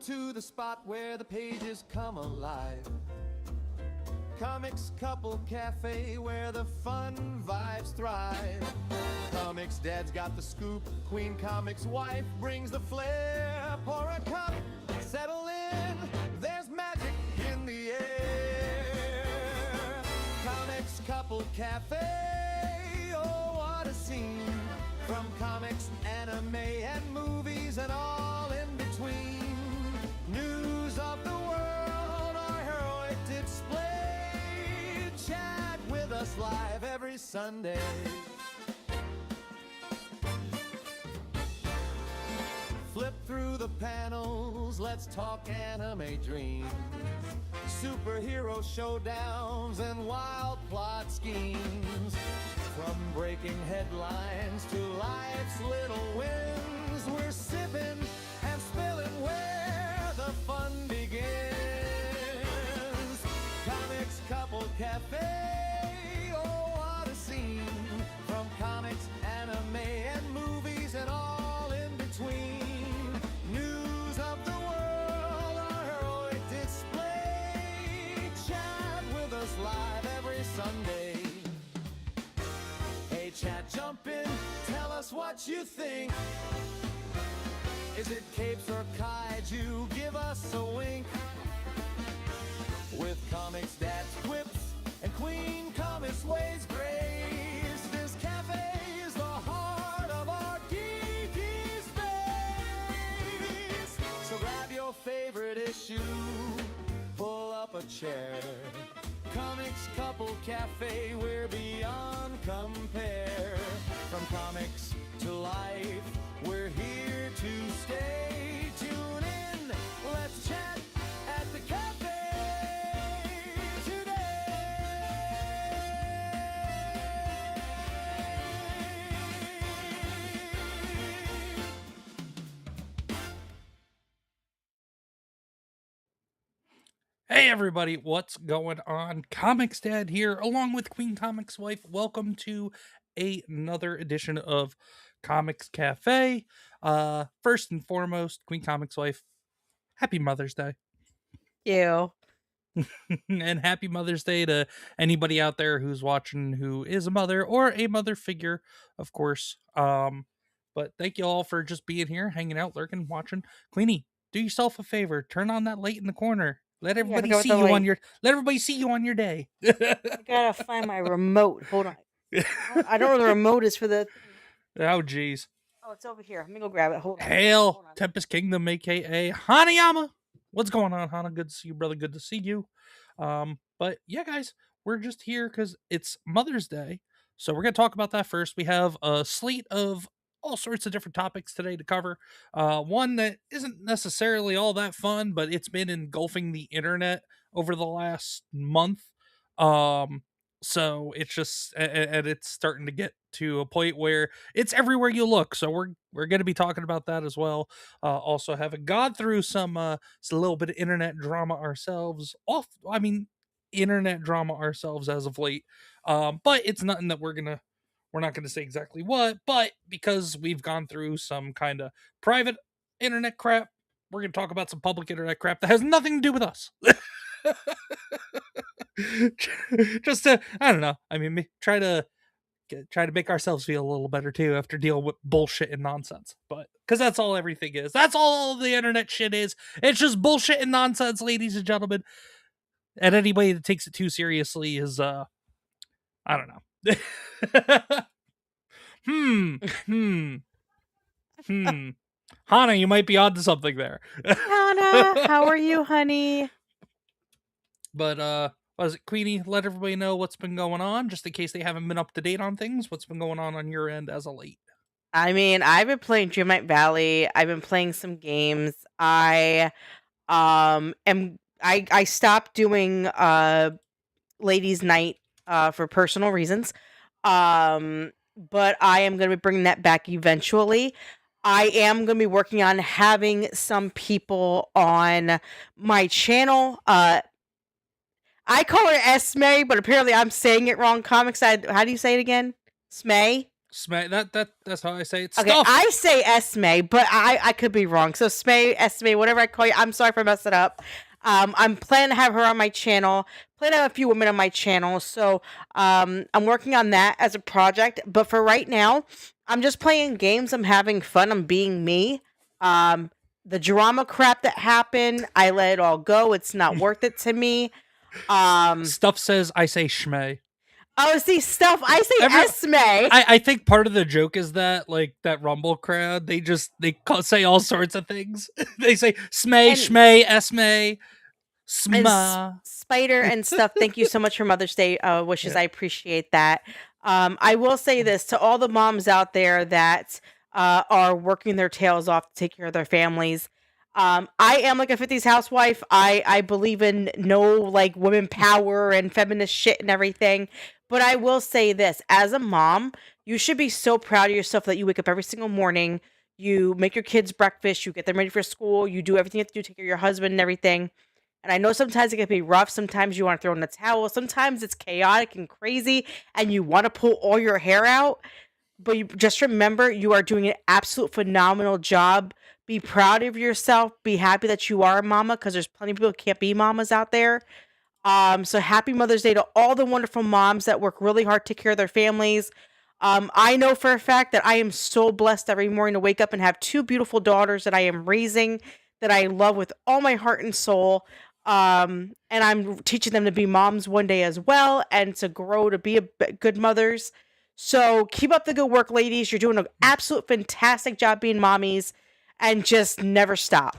to the spot where the pages come alive. Comics Couple Cafe, where the fun vibes thrive. ComixDad's got the scoop, QueenComixWife brings the flair. Pour a cup, settle in, there's magic in the air. Comics Couple Cafe, oh what a scene. From comics, anime, and movies, and all in between. News of the world, our heroic display. Chat with us live every Sunday. Flip through the panels, let's talk anime dreams. Superhero showdowns and wild plot schemes. From breaking headlines to life's little wins, we're sipping and spilling where the fun begins. Comics Couple Cafe, oh what a scene. From comics, anime, and movies, and all in between. News of the world, our heroic display. Chat with us live every Sunday. Hey chat, jump in, tell us what you think. Is it capes or kaiju? Give us a wink. With ComixDad's quips and QueenComixWife's grace, this cafe is the heart of our geeky space. So grab your favorite issue, pull up a chair. Comics Couple Cafe, we're beyond compare. From comics to life, we're here to stay. Tune in, let's chat at the cafe today. Hey everybody, what's going on? ComixDad here, along with QueenComixWife. Welcome to another edition of Comics Cafe. First and foremost, QueenComixWife, happy Mother's Day. You. And happy Mother's Day to anybody out there who's watching who is a mother or a mother figure, of course. But thank you all for just being here, hanging out, lurking, watching. Queenie, do yourself a favor, turn on that light in the corner. Let everybody forgot see what the you on light- your everybody see you on your day. I gotta find my remote. Hold on. I don't know where the remote is for the. Oh jeez. Oh, it's over here. Let me go grab it. Hold on. Hail, Hold on. Tempest Kingdom, aka Hanayama. What's going on, Hana? Good to see you, brother. Good to see you. But yeah, guys, we're just here because it's Mother's Day. So we're gonna talk about that first. We have a slate of all sorts of different topics today to cover. One that isn't necessarily all that fun, but it's been engulfing the internet over the last month. So it's just and it's starting to get to a point where it's everywhere you look. So we're going to be talking about that as well. Also having gone through some a little bit of internet drama ourselves. Internet drama ourselves as of late. But it's nothing that we're not going to say exactly what, but because we've gone through some kind of private internet crap, we're going to talk about some public internet crap that has nothing to do with us. Just to, I don't know. I mean, try to make ourselves feel a little better too after dealing with bullshit and nonsense. But because that's all everything is. That's all the internet shit is. It's just bullshit and nonsense, ladies and gentlemen. And anybody that takes it too seriously is, I don't know. Hana, you might be onto something there. Hannah, how are you, honey? But was it Queenie? Let everybody know what's been going on, just in case they haven't been up to date on things. What's been going on your end as of late? I mean, I've been playing Dreamlight Valley. I've been playing some games. I stopped doing ladies' night for personal reasons. But I am going to be bringing that back eventually. I am going to be working on having some people on my channel. I call her Esme, but apparently I'm saying it wrong. ComixDad, how do you say it again? Smay? That's how I say it. Okay, Stuff. I say Esme, but I could be wrong. So Sme, Esme, whatever I call you, I'm sorry for messing up. I'm planning to have her on my channel. Plan to have a few women on my channel. So I'm working on that as a project. But for right now, I'm just playing games. I'm having fun. I'm being me. The drama crap that happened, I let it all go. It's not worth it to me. Stuff says I say Shmay. Oh, see, Stuff, I say Esme. I think part of the joke is that, like, that Rumble crowd, they say all sorts of things. They say Smay, Shmay, Esme, Sma. Spider and Stuff, thank you so much for Mother's Day wishes. I appreciate that. I will say this to all the moms out there that are working their tails off to take care of their families. I am like a 50s housewife. I believe in no like women power and feminist shit and everything. But I will say this, as a mom, you should be so proud of yourself that you wake up every single morning, you make your kids breakfast, you get them ready for school, you do everything you have to do to take care of your husband and everything. And I know sometimes it can be rough. Sometimes you want to throw in the towel. Sometimes it's chaotic and crazy and you want to pull all your hair out. But you just remember you are doing an absolute phenomenal job. Be proud of yourself. Be happy that you are a mama, because there's plenty of people who can't be mamas out there. So happy Mother's Day to all the wonderful moms that work really hard to take care of their families. I know for a fact that I am so blessed every morning to wake up and have two beautiful daughters that I am raising, that I love with all my heart and soul. And I'm teaching them to be moms one day as well, and to grow to be good mothers. So keep up the good work, ladies. You're doing an absolute fantastic job being mommies, and just never stop.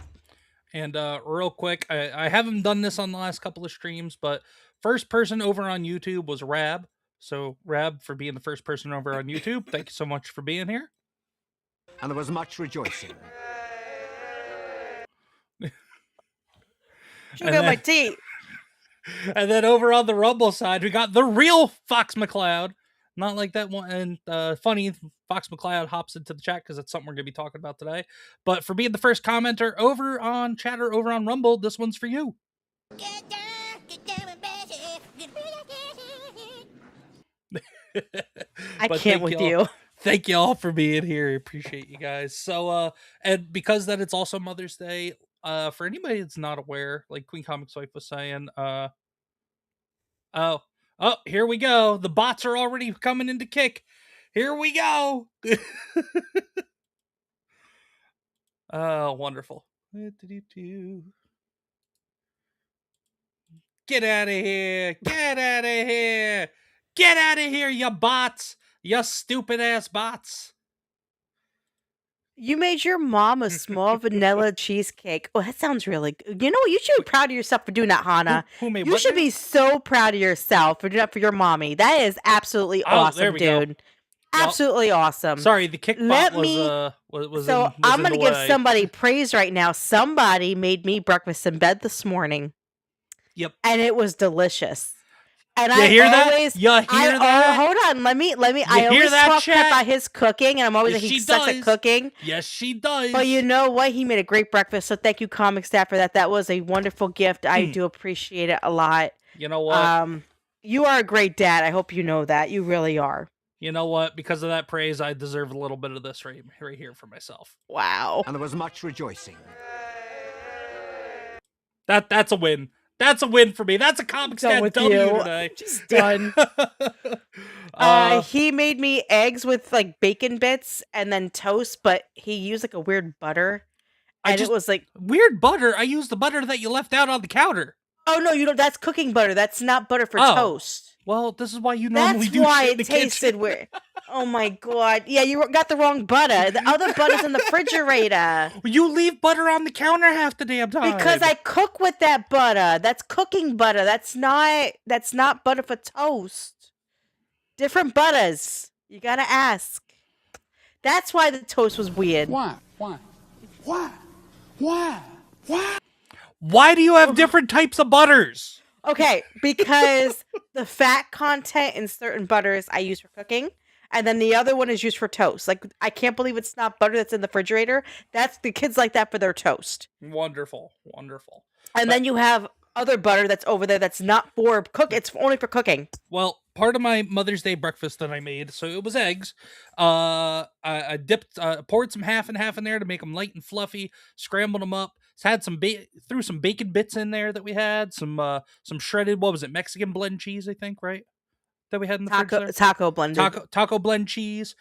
And real quick, I haven't done this on the last couple of streams, but first person over on YouTube was Rab. So Rab, for being the first person over on YouTube, thank you so much for being here. And there was much rejoicing. Should got my tea. And then over on the Rumble side, we got the real Fox McCloud. Not like that one. And funny, Fox McCloud hops into the chat because that's something we're going to be talking about today. But for being the first commenter over on Chatter, over on Rumble, this one's for you. I can't with you. Thank you all for being here. Appreciate you guys. So, and because that it's also Mother's Day, for anybody that's not aware, like Queen Comics Wife was saying, oh, here we go. The bots are already coming into kick. Here we go. Oh, wonderful. Get out of here. Get out of here. Get out of here, you bots. You stupid ass bots. You made your mom a small vanilla cheesecake. Oh, that sounds really good. You know what? You should be proud of yourself for doing that, Hannah. You should be so proud of yourself for doing that for your mommy. That is absolutely awesome, dude. Absolutely awesome. Sorry, the kickbot was so I'm going to give somebody praise right now. Somebody made me breakfast in bed this morning. Yep. And it was delicious. And you hear that? Hold on. Let me. I always talk crap about his cooking, and I'm always like, he sucks at cooking. Yes, she does. But you know what? He made a great breakfast, so thank you, ComixDad, for that. That was a wonderful gift. I do appreciate it a lot. You know what? You are a great dad. I hope you know that. You really are. You know what? Because of that praise, I deserve a little bit of this right here for myself. Wow. And there was much rejoicing. That's a win. That's a win for me. That's a ComixDad W today. Just done. He made me eggs with like bacon bits and then toast, but he used like a weird butter. And it was like weird butter. I used the butter that you left out on the counter. Oh no, you don't. That's cooking butter. That's not butter for toast. Well, this is why you normally do. That's why shit in it tasted weird. Oh my god! Yeah, you got the wrong butter. The other butter's in the refrigerator. You leave butter on the counter half the damn time. Because I cook with that butter. That's cooking butter. That's not butter for toast. Different butters. You gotta ask. That's why the toast was weird. Why do you have different types of butters? Okay, because the fat content in certain butters I use for cooking, and then the other one is used for toast. Like, I can't believe it's not butter that's in the refrigerator. That's the kids like that for their toast. Wonderful. And then you have other butter that's over there that's not for cook. It's only for cooking. Well, part of my Mother's Day breakfast that I made, so it was eggs. I dipped, poured some half and half in there to make them light and fluffy. Scrambled them up. Had threw some bacon bits in there that we had. Some shredded, what was it, Mexican blend cheese, I think, right? That we had in the fridge there. Taco blended. Taco blend cheese.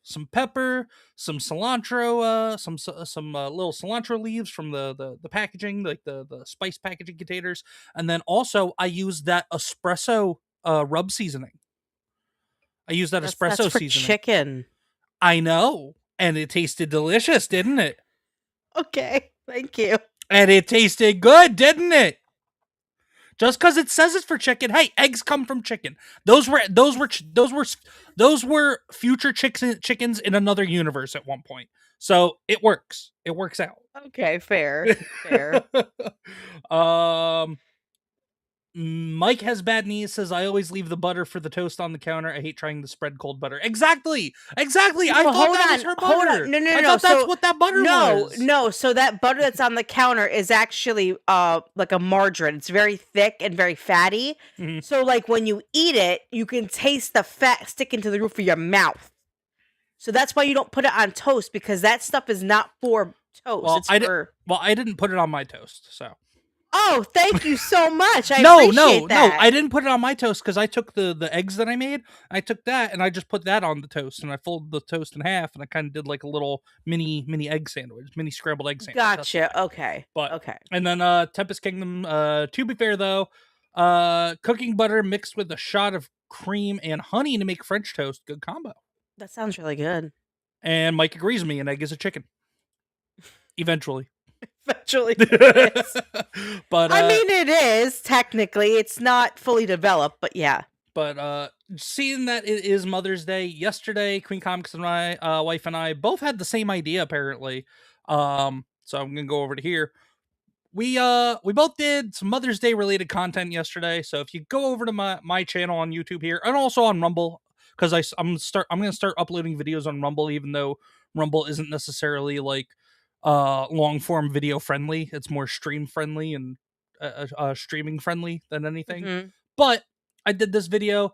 Some pepper, some cilantro, some little cilantro leaves from the packaging, like the spice packaging containers, and then also I used that espresso rub seasoning. I used that espresso that's for seasoning. Chicken. I know, and it tasted delicious, didn't it? Okay, thank you. And it tasted good, didn't it? Just because it says it's for chicken, hey, eggs come from chicken. Those were future chickens in another universe at one point. So it works. It works out. Okay, fair. Mike has bad knees, says I always leave the butter for the toast on the counter. I hate trying to spread cold butter. Exactly. I thought that was her butter. No. I thought that's what that butter was. No, so that butter that's on the counter is actually like a margarine. It's very thick and very fatty. Mhm. So like when you eat it, you can taste the fat sticking to the roof of your mouth. So that's why you don't put it on toast, because that stuff is not for toast. Well, I didn't put it on my toast, so. Oh, thank you so much. I No, appreciate that. I didn't put it on my toast because I took the eggs that I made. I took that and I just put that on the toast, and I folded the toast in half, and I kind of did like a little mini egg sandwich, mini scrambled egg sandwich. Gotcha. Okay. But okay. And then Tempest Kingdom. To be fair though, cooking butter mixed with a shot of cream and honey to make French toast. Good combo. That sounds really good. And Mike agrees with me, and egg is a chicken. Eventually. Eventually, it is. But I mean, it is technically. It's not fully developed, but yeah. But seeing that it is Mother's Day, yesterday Queen Comics and my wife and I both had the same idea apparently. So I'm gonna go over to here. We both did some Mother's Day related content yesterday. So if you go over to my channel on YouTube here, and also on Rumble, because I'm gonna start uploading videos on Rumble, even though Rumble isn't necessarily like long form video friendly. It's more stream friendly and streaming friendly than anything. Mm-hmm. But I did this video,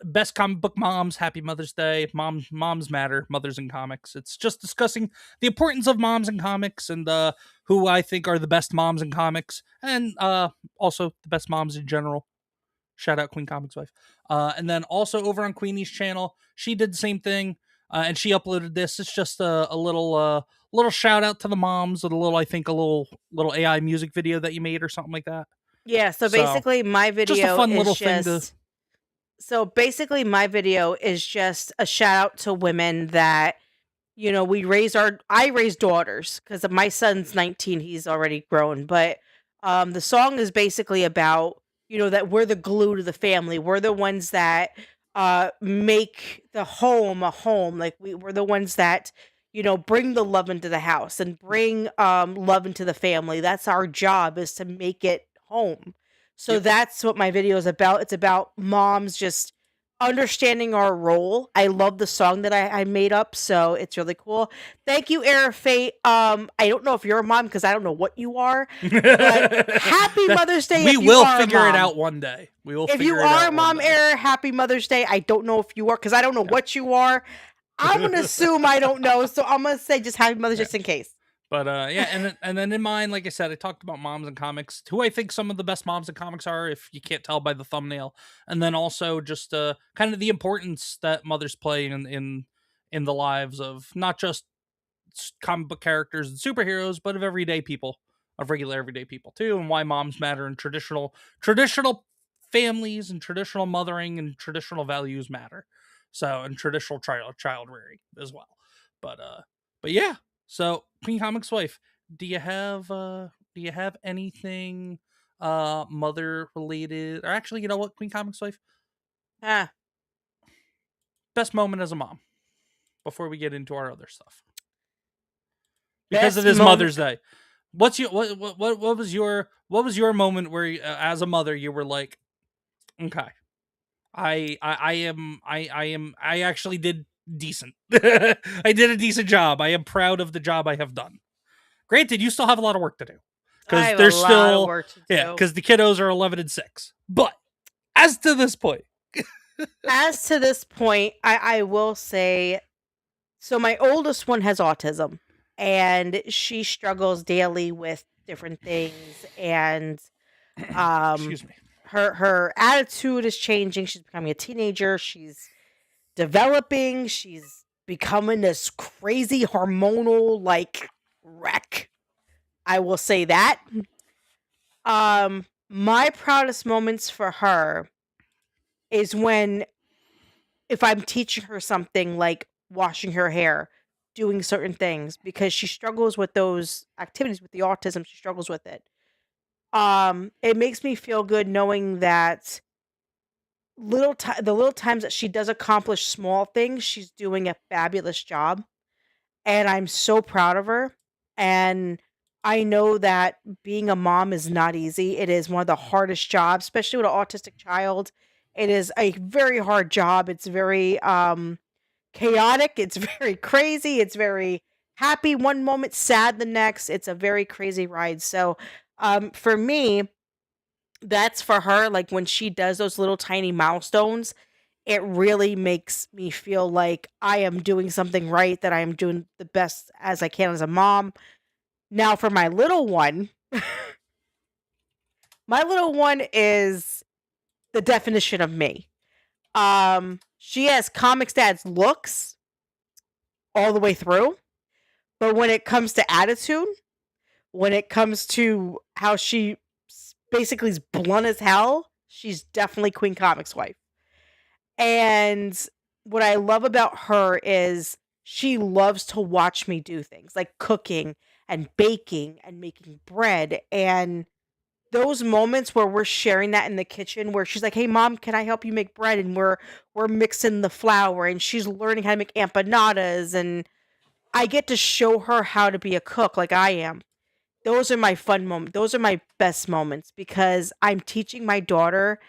best comic book moms, happy Mother's Day. Moms matter, mothers in comics. It's just discussing the importance of moms in comics and who I think are the best moms in comics, and also the best moms in general. Shout out QueenComixWife. And then also over on Queenie's channel, she did the same thing, and she uploaded this. It's just a little shout out to the moms, and a little AI music video that you made or something like that. Yeah, so basically my video just a fun is little just, thing to... So basically my video is just a shout out to women that, you know, I raise daughters, because my son's 19, he's already grown, but the song is basically about, you know, that we're the glue to the family. We're the ones that make the home a home. Like we're the ones that, you know, bring the love into the house and bring love into the family. That's our job, is to make it home. So Yep. That's what my video is about. It's about moms just understanding our role. I love the song that I made up, so it's really cool. Thank you, Era Fate. I don't know if you're a mom, because I don't know what you are. But happy Mother's Day. We will figure it out one day. We will. If you are a mom, Era, happy Mother's Day. I don't know if you are, because I don't know what you are. I'm gonna assume I don't know, so I'm gonna say just happy Mother's Day just in case. But yeah, and then in mine, like I said, I talked about moms in comics, who I think some of the best moms in comics are, if you can't tell by the thumbnail, and then also just kind of the importance that mothers play in the lives of not just comic book characters and superheroes, but of everyday people, of regular everyday people too, and why moms matter in traditional families, and traditional mothering and traditional values matter. So, and traditional child rearing as well. But yeah. So, QueenComixWife, do you have anything mother related? Or actually, you know what, QueenComixWife? Best moment as a mom before we get into our other stuff. Because it is Mother's Day. What's your what was your moment where as a mother you were like, okay, I actually did decent. I did a decent job. I am proud of the job I have done. Granted, you still have a lot of work to do, because there's still work to do. Yeah, because the kiddos are 11 and 6. But as to this point, As to this point, I will say, so my oldest one has autism, and she struggles daily with different things, and Excuse me. her attitude is changing. She's becoming a teenager. She's developing. She's becoming this crazy hormonal like wreck. I will say that. My proudest moments for her is when, if I'm teaching her something like washing her hair, doing certain things, because she struggles with those activities with the autism, she struggles with it. It makes me feel good knowing that the little times that she does accomplish small things, she's doing a fabulous job, and I'm so proud of her. And I know that being a mom is not easy. It is one of the hardest jobs, especially with an autistic child. It is a very hard job. It's very chaotic. It's very crazy. It's very happy one moment, sad the next. It's a very crazy ride. So, for me, that's for her. Like when she does those little tiny milestones, it really makes me feel like I am doing something right, that I am doing the best as I can as a mom. Now, for my little one is the definition of me. She has ComixDad's looks all the way through, but when it comes to attitude, when it comes to how she basically is blunt as hell, she's definitely QueenComixWife. And what I love about her is she loves to watch me do things like cooking and baking and making bread. And those moments where we're sharing that in the kitchen, where she's like, "Hey mom, can I help you make bread?" And we're mixing the flour, and she's learning how to make empanadas, and I get to show her how to be a cook like I am. Those are my fun moments. Those are my best moments, because I'm teaching my daughter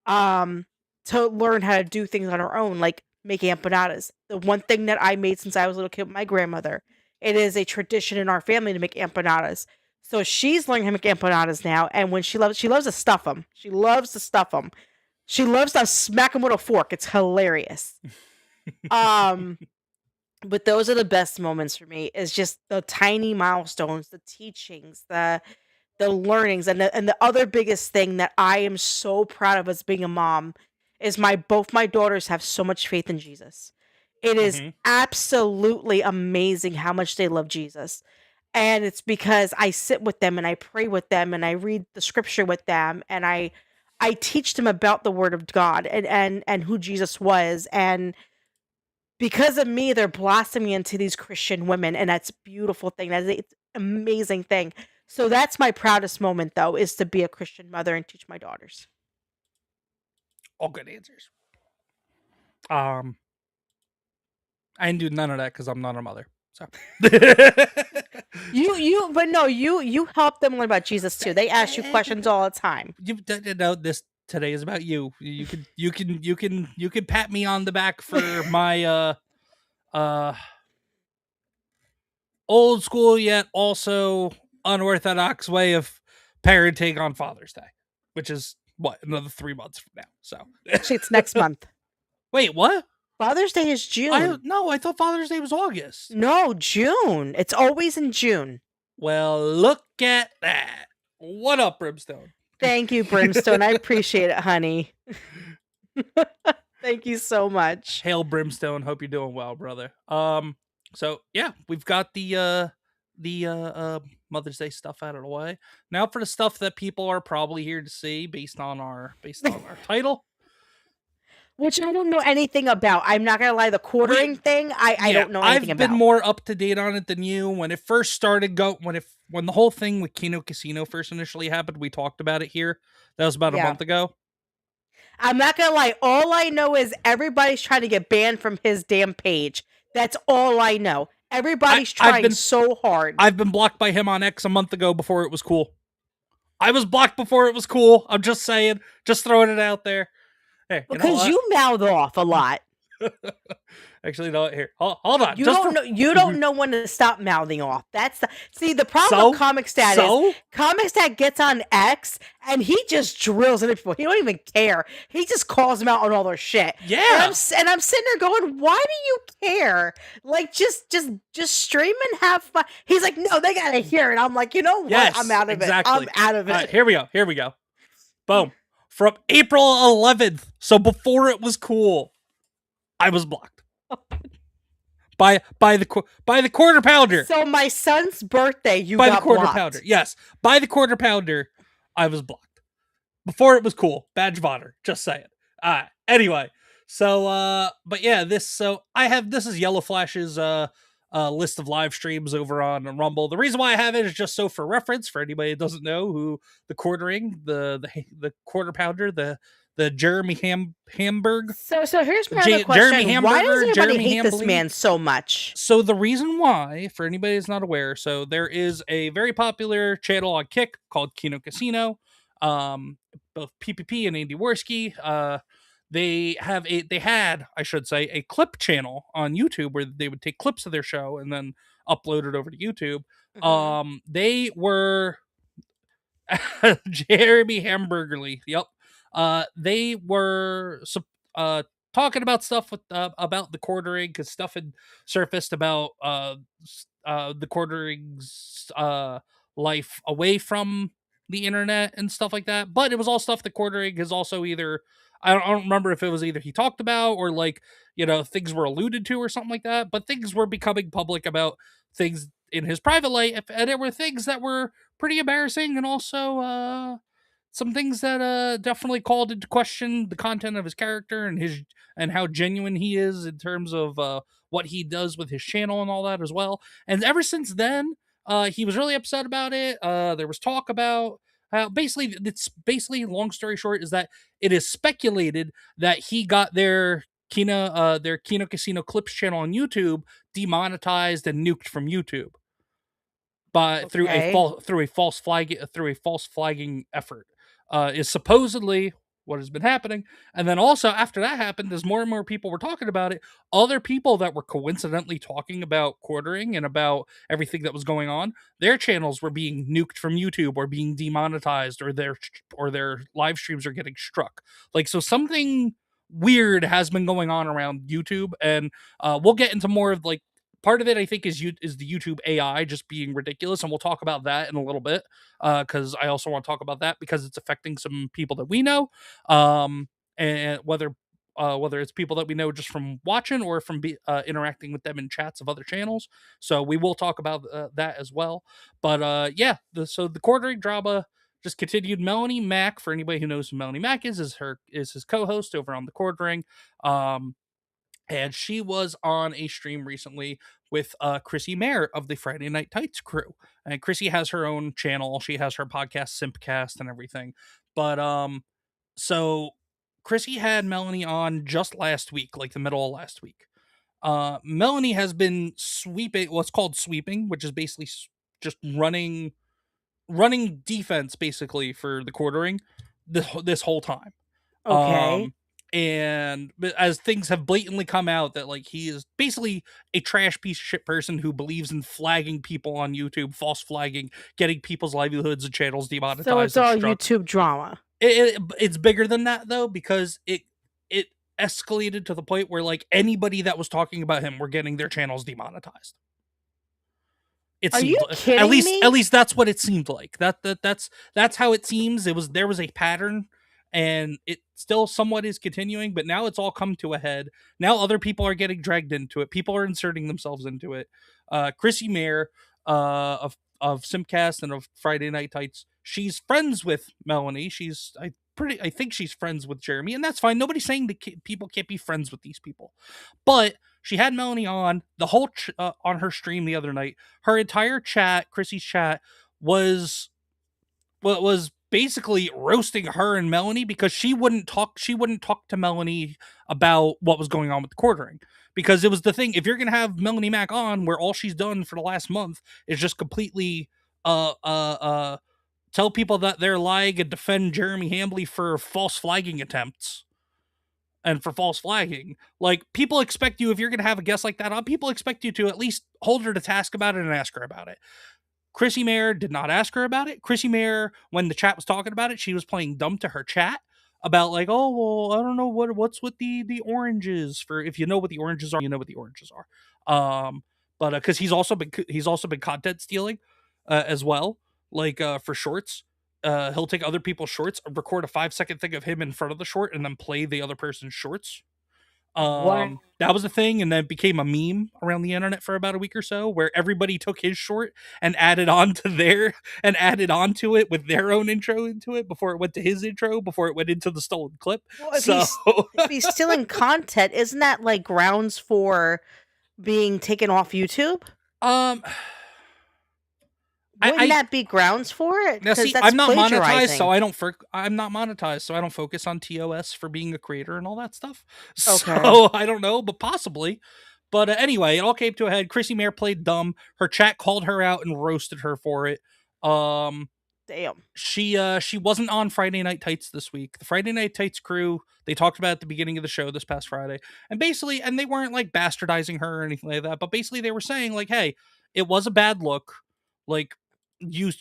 um to learn how to do things on her own, like making empanadas. The one thing that I made since I was a little kid with my grandmother. It is a tradition in our family to make empanadas. So she's learning how to make empanadas now, and when she loves to stuff them. She loves to stuff them. She loves to smack them with a fork. It's hilarious. Um, but those are the best moments for me. Is just the tiny milestones, the teachings, the learnings, and the other biggest thing that I am so proud of as being a mom is both my daughters have so much faith in Jesus. It is hmm absolutely amazing how much they love Jesus. And it's because I sit with them and I pray with them and I read the scripture with them, and I teach them about the word of God, and who Jesus was. And because of me, they're blossoming into these Christian women, and that's a beautiful thing. It's amazing thing. So that's my proudest moment, though, is to be a Christian mother and teach my daughters. All good answers. I didn't do none of that because I'm not a mother. So But no, you help them learn about Jesus too. They ask you questions all the time. you know, this today is about you. You can pat me on the back for my old school yet also unorthodox way of parenting on Father's Day, which is what, another 3 months from now. So Actually, it's next month. wait, what? Father's Day is June. I thought Father's Day was August. No, June. It's always in June. Well, look at that. What up, Brimstone? Thank you, Brimstone. I appreciate it, honey. Thank you so much. Hail Brimstone. Hope you're doing well, brother. So yeah, we've got the Mother's Day stuff out of the way. Now for the stuff that people are probably here to see based on our title. Which I don't know anything about. I'm not gonna lie, the quartering thing, I don't know anything I've about. been more up to date on it than you. When it first started, when the whole thing with Kino Casino first initially happened, we talked about it here. That was about a month ago. I'm not gonna lie, all I know is everybody's trying to get banned from his damn page. That's all I know. Everybody's trying so hard. I've been blocked by him on X a month ago before it was cool. I was blocked before it was cool. I'm just saying, just throwing it out there. Hey, because you mouth off a lot. Actually, no. Here, hold on. You just don't for- know. You don't know when to stop mouthing off. That's the problem with ComixDad is ComixDad gets on X and he just drills into people. He don't even care. He just calls them out on all their shit. Yeah. And I'm sitting there going, why do you care? Like just stream and have fun. He's like, no, they gotta hear it. I'm like, you know what? Yes, I'm out of exactly. it. I'm out of it. Here we go. Boom. From April 11th, so before it was cool, I was blocked. By the quarter pounder. So my son's birthday, you by got the quarter blocked. pounder. Yes, by the quarter pounder, I was blocked. Before it was cool, badge of honor. Just saying. Anyway, so but yeah, this is Yellow Flash's list of live streams over on Rumble. The reason why I have it is just so for reference for anybody that doesn't know who the quartering, the quarter pounder, the Jeremy Hamburg. So here's my other question. Jeremy Hamburger, why does everybody Jeremy hate this Hambley. man so much? So the reason why, for anybody that's not aware, so there is a very popular channel on Kick called Kino Casino. Both PPP and Andy Worski. They had, I should say, a clip channel on YouTube where they would take clips of their show and then upload it over to YouTube. Mhm. They were Jeremy Hamburgerly. Yep. They were talking about stuff with about the quartering because stuff had surfaced about the quartering's life away from the internet and stuff like that. But it was all stuff the quartering has also either I don't remember if it was either he talked about or like things were alluded to or something like that. But things were becoming public about things in his private life, and it were things that were pretty embarrassing and also some things that definitely called into question the content of his character and how genuine he is in terms of what he does with his channel and all that as well. And ever since then, he was really upset about it. There was talk about how basically long story short is that it is speculated that he got their Kino Casino Clips channel on YouTube demonetized and nuked from YouTube through a false flagging effort. Is supposedly what has been happening. And then also after that happened, as more and more people were talking about it, other people that were coincidentally talking about quartering and about everything that was going on, their channels were being nuked from YouTube or being demonetized or their live streams are getting struck. Like, so something weird has been going on around YouTube, and we'll get into more of like part of it. I think is the YouTube AI just being ridiculous, and we'll talk about that in a little bit because I also want to talk about that because it's affecting some people that we know, and whether it's people that we know just from watching or from interacting with them in chats of other channels. So we will talk about that as well. But yeah, so the quartering drama just continued. Melanie Mack, for anybody who knows who Melanie Mack is his co-host over on the quartering. And she was on a stream recently with Chrissy Mayer of the Friday Night Tights crew. And Chrissy has her own channel. She has her podcast, Simpcast, and everything. But so Chrissy had Melanie on just last week, like the middle of last week. Melanie has been sweeping, what's called sweeping, which is basically just running defense, basically, for the quartering this whole time. Okay. And as things have blatantly come out that like he is basically a trash piece of shit person who believes in flagging people on YouTube, false flagging, getting people's livelihoods and channels demonetized. So it's all YouTube drama. It's bigger than that though, because it escalated to the point where like anybody that was talking about him were getting their channels demonetized. Are you kidding me? At least that's what it seemed like. That's how it seems. There was a pattern. And it still somewhat is continuing, but now it's all come to a head. Now other people are getting dragged into it. People are inserting themselves into it. Chrissy Mayer of Simcast and of Friday Night Tights, she's friends with Melanie. I think she's friends with Jeremy, and that's fine. Nobody's saying that people can't be friends with these people. But she had Melanie on the whole on her stream the other night. Her entire chat, Chrissy's chat, was basically roasting her and Melanie because she wouldn't talk to Melanie about what was going on with the quartering, because it was the thing, if you're gonna have Melanie Mack on where all she's done for the last month is just completely tell people that they're lying and defend Jeremy Hambley for false flagging attempts, and for false flagging. Like, people expect you, if you're going to have a guest like that on, people expect you to at least hold her to task about it and ask her about it. Chrissy Mayer did not ask her about it. Chrissy Mayer, when the chat was talking about it, she was playing dumb to her chat about like, oh, well, I don't know what's with the oranges. For, if you know what the oranges are, you know what the oranges are. But because he's also been content stealing as well, like for shorts. He'll take other people's shorts, record a 5-second thing of him in front of the short, and then play the other person's shorts. Wow. That was a thing, and then it became a meme around the internet for about a week or so, where everybody took his short and added on to it with their own intro into it before it went to his intro, before it went into the stolen clip. Well, if he's stealing content, isn't that like grounds for being taken off YouTube? Wouldn't that be grounds for it? Now, see, that's I'm not monetized, plagiarizing. so I'm not monetized, so I don't focus on TOS for being a creator and all that stuff. Okay. So I don't know, but possibly. But anyway, it all came to a head. Chrissy Mayer played dumb. Her chat called her out and roasted her for it. Damn. She wasn't on Friday Night Tights this week. The Friday Night Tights crew, they talked about at the beginning of the show this past Friday, and basically, and they weren't like bastardizing her or anything like that, but basically they were saying like, hey, it was a bad look, like you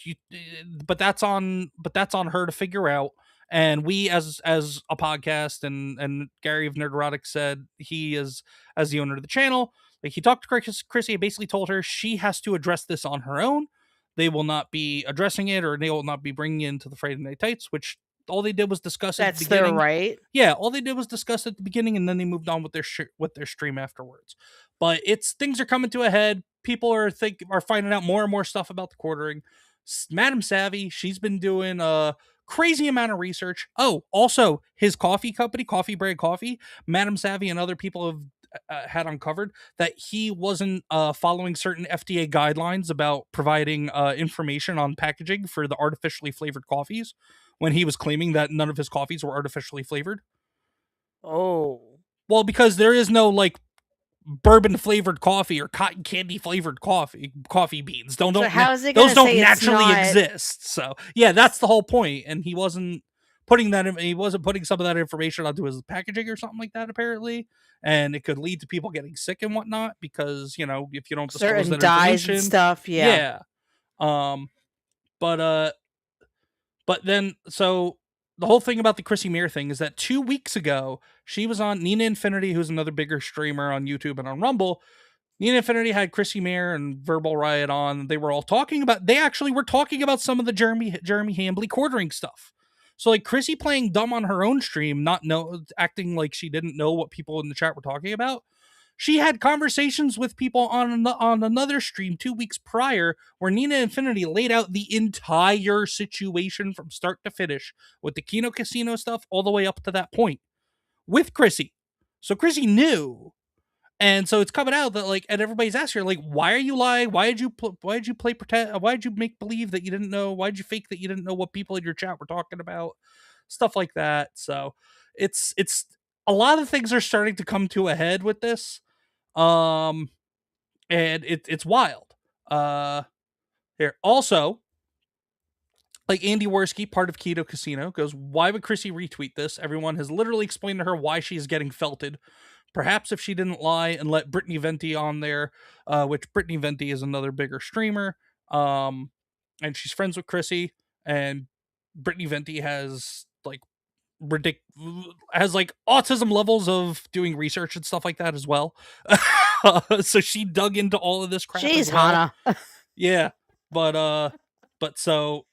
but that's on her to figure out. And we, as a podcast, and Gary of Nerderotic said, he is, as the owner of the channel, like, he talked to Chrissy and basically told her she has to address this on her own. They will not be addressing it, or they will not be bringing it into the Friday Night Tights, which all they did was discuss at the beginning. That's their right. Yeah, all they did was discuss at the beginning, and then they moved on with their stream afterwards. But things are coming to a head. People are finding out more and more stuff about the quartering. Madam Savvy, she's been doing a crazy amount of research. Oh, also his coffee company, Coffee Bread Coffee, Madam Savvy and other people have had uncovered that he wasn't following certain FDA guidelines about providing information on packaging for the artificially flavored coffees, when he was claiming that none of his coffees were artificially flavored. Oh. Well, because there is no like bourbon flavored coffee or cotton candy flavored coffee beans. Those don't naturally exist. So yeah, that's the whole point. And he wasn't putting some of that information onto his packaging or something like that, apparently. And it could lead to people getting sick and whatnot, because, you know, if you don't disclose certain that dyes information, and stuff. Yeah. But then, so the whole thing about the Chrissy Mayer thing is that 2 weeks ago, she was on Nina Infinity, who's another bigger streamer on YouTube and on Rumble. Nina Infinity had Chrissy Mayer and Verbal Riot on. They were talking about some of the Jeremy Hambly quartering stuff. So like Chrissy playing dumb on her own stream, acting like she didn't know what people in the chat were talking about. She had conversations with people on another stream 2 weeks prior, where Nina Infinity laid out the entire situation from start to finish, with the Kino Casino stuff all the way up to that point with Chrissy. So Chrissy knew. And so it's coming out that like, and everybody's asking her like, why are you lying? Why did you play pretend? Why did you make believe that you didn't know? Why did you fake that you didn't know what people in your chat were talking about? Stuff like that. So it's a lot of things are starting to come to a head with this. And it's wild. Here also, like Andy Worski, part of Keto Casino, goes, why would Chrissy retweet this? Everyone has literally explained to her why she is getting felted. Perhaps if she didn't lie and let Brittany Venti on there, which Brittany Venti is another bigger streamer, and she's friends with Chrissy, and Brittany Venti has like autism levels of doing research and stuff like that as well. So she dug into all of this crap. Jeez, as well. Hannah. Yeah, but so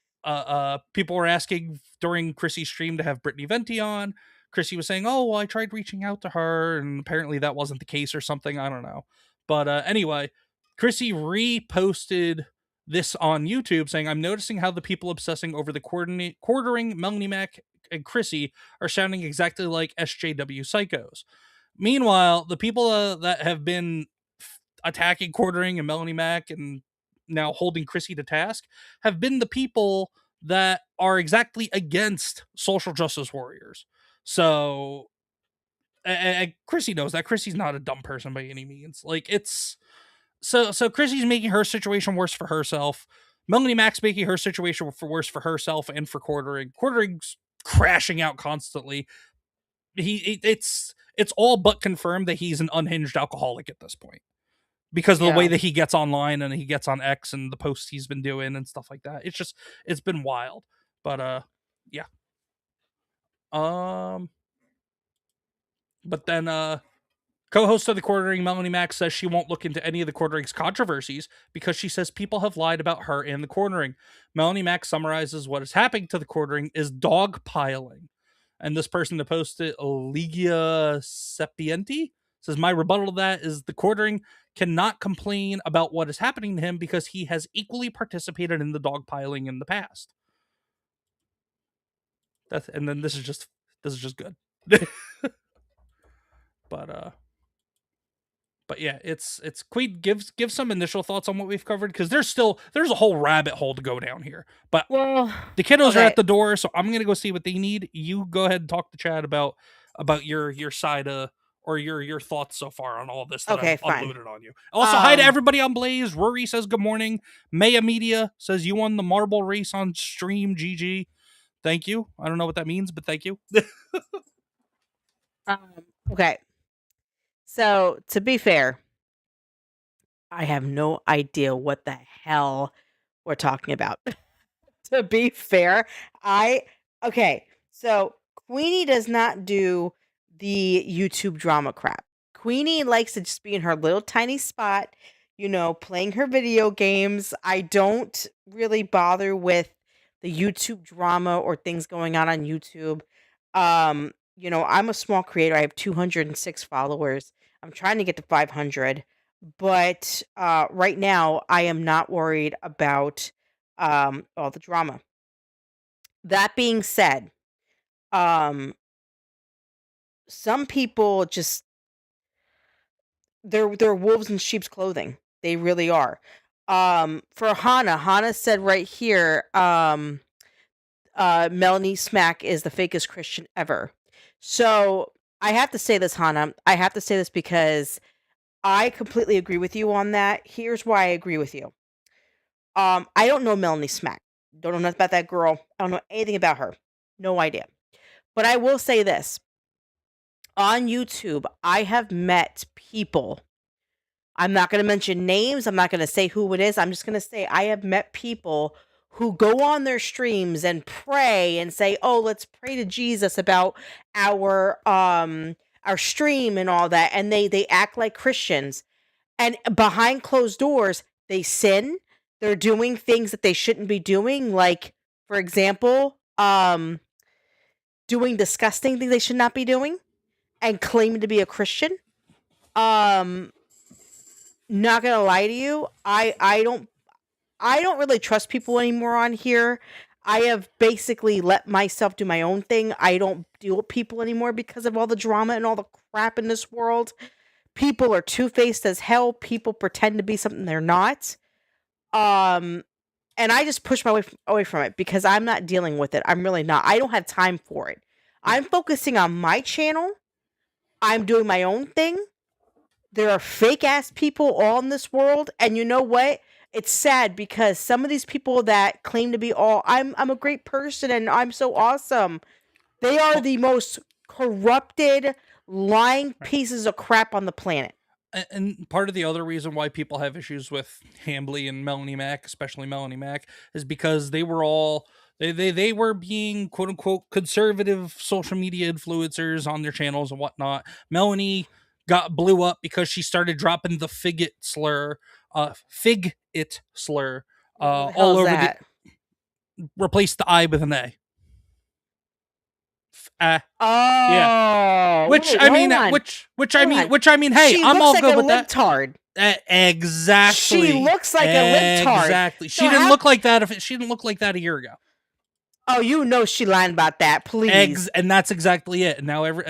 people were asking during Chrissy's stream to have Brittany Venti on. Chrissy was saying, oh, well, I tried reaching out to her, and apparently that wasn't the case or something. I don't know. But anyway, Chrissy reposted this on YouTube saying, I'm noticing how the people obsessing over the quartering Melanie Mac and Chrissy are sounding exactly like SJW psychos. Meanwhile, the people that have been attacking quartering and Melanie Mac and now holding Chrissy to task have been the people that are exactly against social justice warriors. So, and Chrissy knows that. Chrissy's not a dumb person by any means. Like, it's so Chrissy's making her situation worse for herself. Melanie Mac's making her situation worse for herself and for quartering. Quartering's crashing out constantly. it's all but confirmed that he's an unhinged alcoholic at this point, because of the way Yeah. that he gets online and he gets on X and the posts he's been doing and stuff like that. It's been wild. But yeah. But then co-host of the Quartering, Melanie Mack, says she won't look into any of the Quartering's controversies because she says people have lied about her and the Quartering. Melanie Mack summarizes what is happening to the Quartering is dogpiling. And this person that posted, Ligia Sapienti, says, my rebuttal to that is the Quartering cannot complain about what is happening to him because he has equally participated in the dogpiling in the past. And then this is just good. But yeah, it's Queen gives some initial thoughts on what we've covered, because there's a whole rabbit hole to go down here. But Well, the kiddos are okay. at the door, so I'm gonna go see what they need. You go ahead and talk to Chad about your side or your thoughts so far on all this that Okay, I've fine. unloaded on you. Also, hi to Um, everybody on Blaze. Rory says good morning. Maya Media says you won the marble race on stream. GG. Thank you. I don't know what that means, but thank you. Okay. So, to be fair, I have no idea what the hell we're talking about. To be fair, okay. So, Queenie does not do the YouTube drama crap. Queenie likes to just be in her little tiny spot, playing her video games. I don't really bother with the YouTube drama or things going on YouTube. I'm a small creator. I have 206 followers. I'm trying to get to 500, but right now I am not worried about all the drama. That being said, some people just they're wolves in sheep's clothing. They really are. For Hannah said right here, Melanie Smack is the fakest Christian ever. So I have to say this, Hannah. I have to say this because I completely agree with you on that. Here's why I agree with you. I don't know Melanie Smack. Don't know nothing about that girl. I don't know anything about her. No idea. But I will say this. On YouTube, I have met people. I'm not going to mention names. I'm not going to say who it is. I'm just going to say I have met people who go on their streams and pray and say, "Oh, let's pray to Jesus about our stream and all that." And they act like Christians. And behind closed doors, they sin. They're doing things that they shouldn't be doing, like, for example, doing disgusting things they should not be doing and claiming to be a Christian. Not gonna lie to you, I don't really trust people anymore on here. I have basically let myself do my own thing. I don't deal with people anymore because of all the drama and all the crap in this world. People are two-faced as hell. People pretend to be something they're not. And I just push my way away from it because I'm not dealing with it. I'm really not. I don't have time for it. I'm focusing on my channel. I'm doing my own thing. There are fake ass people all in this world, and you know what? It's sad because some of these people that claim to be I'm a great person and I'm so awesome. They are the most corrupted, lying pieces of crap on the planet. And part of the other reason why people have issues with Hambly and Melanie Mack, especially Melanie Mack, is because they were all they were being quote unquote conservative social media influencers on their channels and whatnot. Melanie blew up because she started dropping the fig slur all over that? replace the I with an A. Oh, Which wait, I mean, hold on. which I mean, hey, She I'm looks all like good a with that. libtard. Exactly. She looks like a libtard. Exactly. She So didn't look like that. She didn't look like that a year ago. Oh, you know she lying about that, please. And that's exactly it. And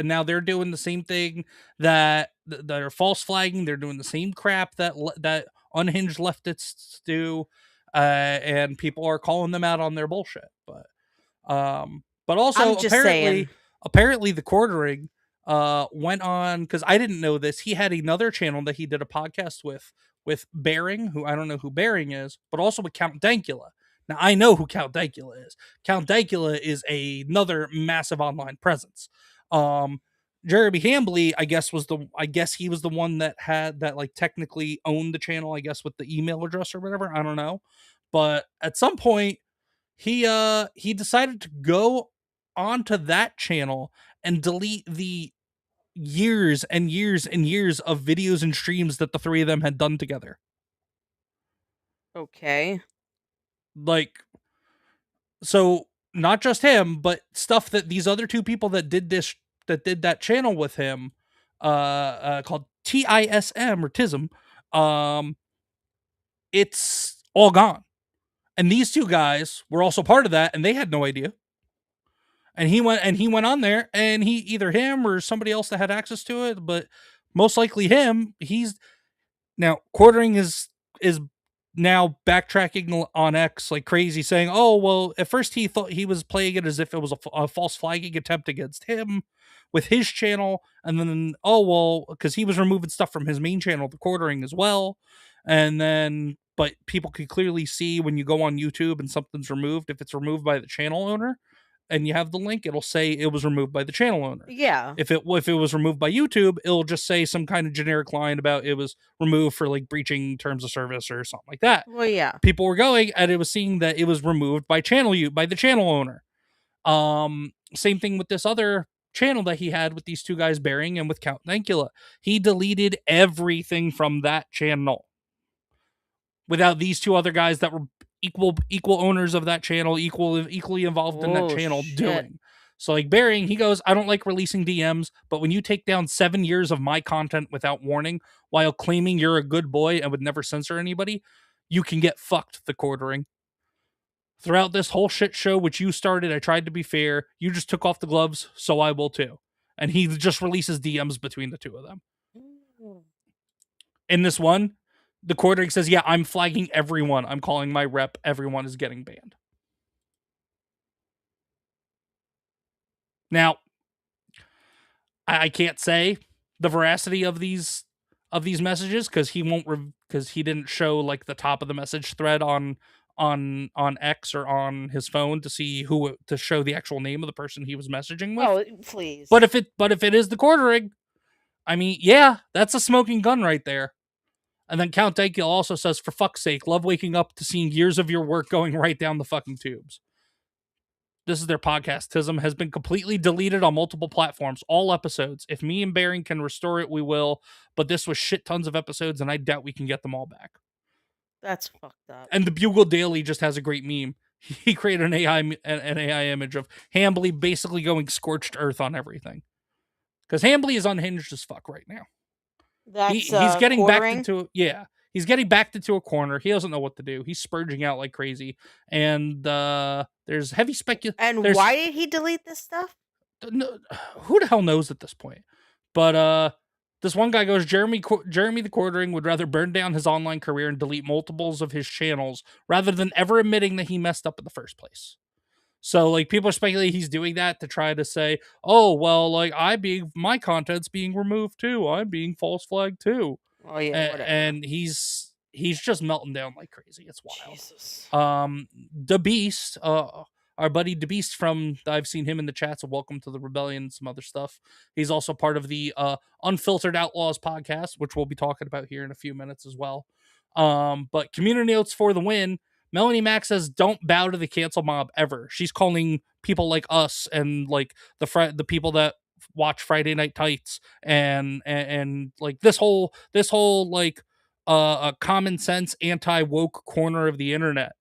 now they're doing the same thing that are false flagging. They're doing the same crap that unhinged leftists do, and people are calling them out on their bullshit. But also I'm just saying. apparently the Quartering went on, because I didn't know this. He had another channel that he did a podcast with Bearing, who I don't know who Bearing is, but also with Count Dankula. Now, I know who Count Dankula is. Count Dankula is another massive online presence. Jeremy Hambly, I guess he was the one that had that like technically owned the channel, I guess with the email address or whatever. I don't know. But at some point he decided to go onto that channel and delete the years and years and years of videos and streams that the three of them had done together. Okay. Like, so not just him, but stuff that these other two people that did that channel with him, called TISM or TISM, it's all gone. And these two guys were also part of that, and they had no idea. And he went on there, and either him or somebody else that had access to it, but most likely him. He's now quartering is now backtracking on X like crazy, saying, "Oh well." At first, he thought he was playing it as if it was a false flagging attempt against him with his channel, and then because he was removing stuff from his main channel, the quartering as well, and then but people could clearly see when you go on YouTube and something's removed, if it's removed by the channel owner, and you have the link, it'll say it was removed by the channel owner. Yeah. If it was removed by YouTube, it'll just say some kind of generic line about it was removed for like breaching terms of service or something like that. Well, yeah. People were going and it was seeing that it was removed by the channel owner. Same thing with this other channel that he had with these two guys Bearing and with Count Dankula. He deleted everything from that channel without these two other guys that were equal owners of that channel, equally involved in that channel doing. So like Bearing, he goes, "I don't like releasing DMs, but when you take down 7 years of my content without warning while claiming you're a good boy and would never censor anybody, you can get fucked, the quartering. Throughout this whole shit show which you started, I tried to be fair. You just took off the gloves, so I will too." And he just releases DMs between the two of them. In this one, the quartering says, "Yeah, I'm flagging everyone. I'm calling my rep. Everyone is getting banned." Now, I can't say the veracity of these messages because he won't because he didn't show like the top of the message thread on X or on his phone to see to show the actual name of the person he was messaging with. Oh, please. But if it is the quartering, I mean, yeah, that's a smoking gun right there. And then Count Dankula also says, "For fuck's sake, love waking up to seeing years of your work going right down the fucking tubes." This is their podcast. TISM has been completely deleted on multiple platforms, all episodes. If me and Bearing can restore it, we will. But this was shit tons of episodes, and I doubt we can get them all back. That's fucked up. And the Bugle Daily just has a great meme. He created an AI image of Hambly basically going scorched earth on everything. Because Hambly is unhinged as fuck right now. That's he's getting quartering? backed into he's getting backed into a corner. He doesn't know what to do. He's spurging out like crazy, and there's heavy speculation. And why did he delete this stuff? No, who the hell knows at this point? But this one guy goes, Jeremy the Quartering would rather burn down his online career and delete multiples of his channels rather than ever admitting that he messed up in the first place. So, like, people are speculating he's doing that to try to say, "Oh, well, like, my content's being removed too. I'm being false flagged too." Oh yeah, whatever. And he's just melting down like crazy. It's wild. Jesus. The Beast, our buddy the Beast I've seen him in the chats of Welcome to the Rebellion and some other stuff. He's also part of the Unfiltered Outlaws podcast, which we'll be talking about here in a few minutes as well. But community notes for the win. Melanie Mack says, "Don't bow to the cancel mob ever." She's calling people like us and like the people that watch Friday Night Tights and like this whole like a common sense anti woke corner of the internet,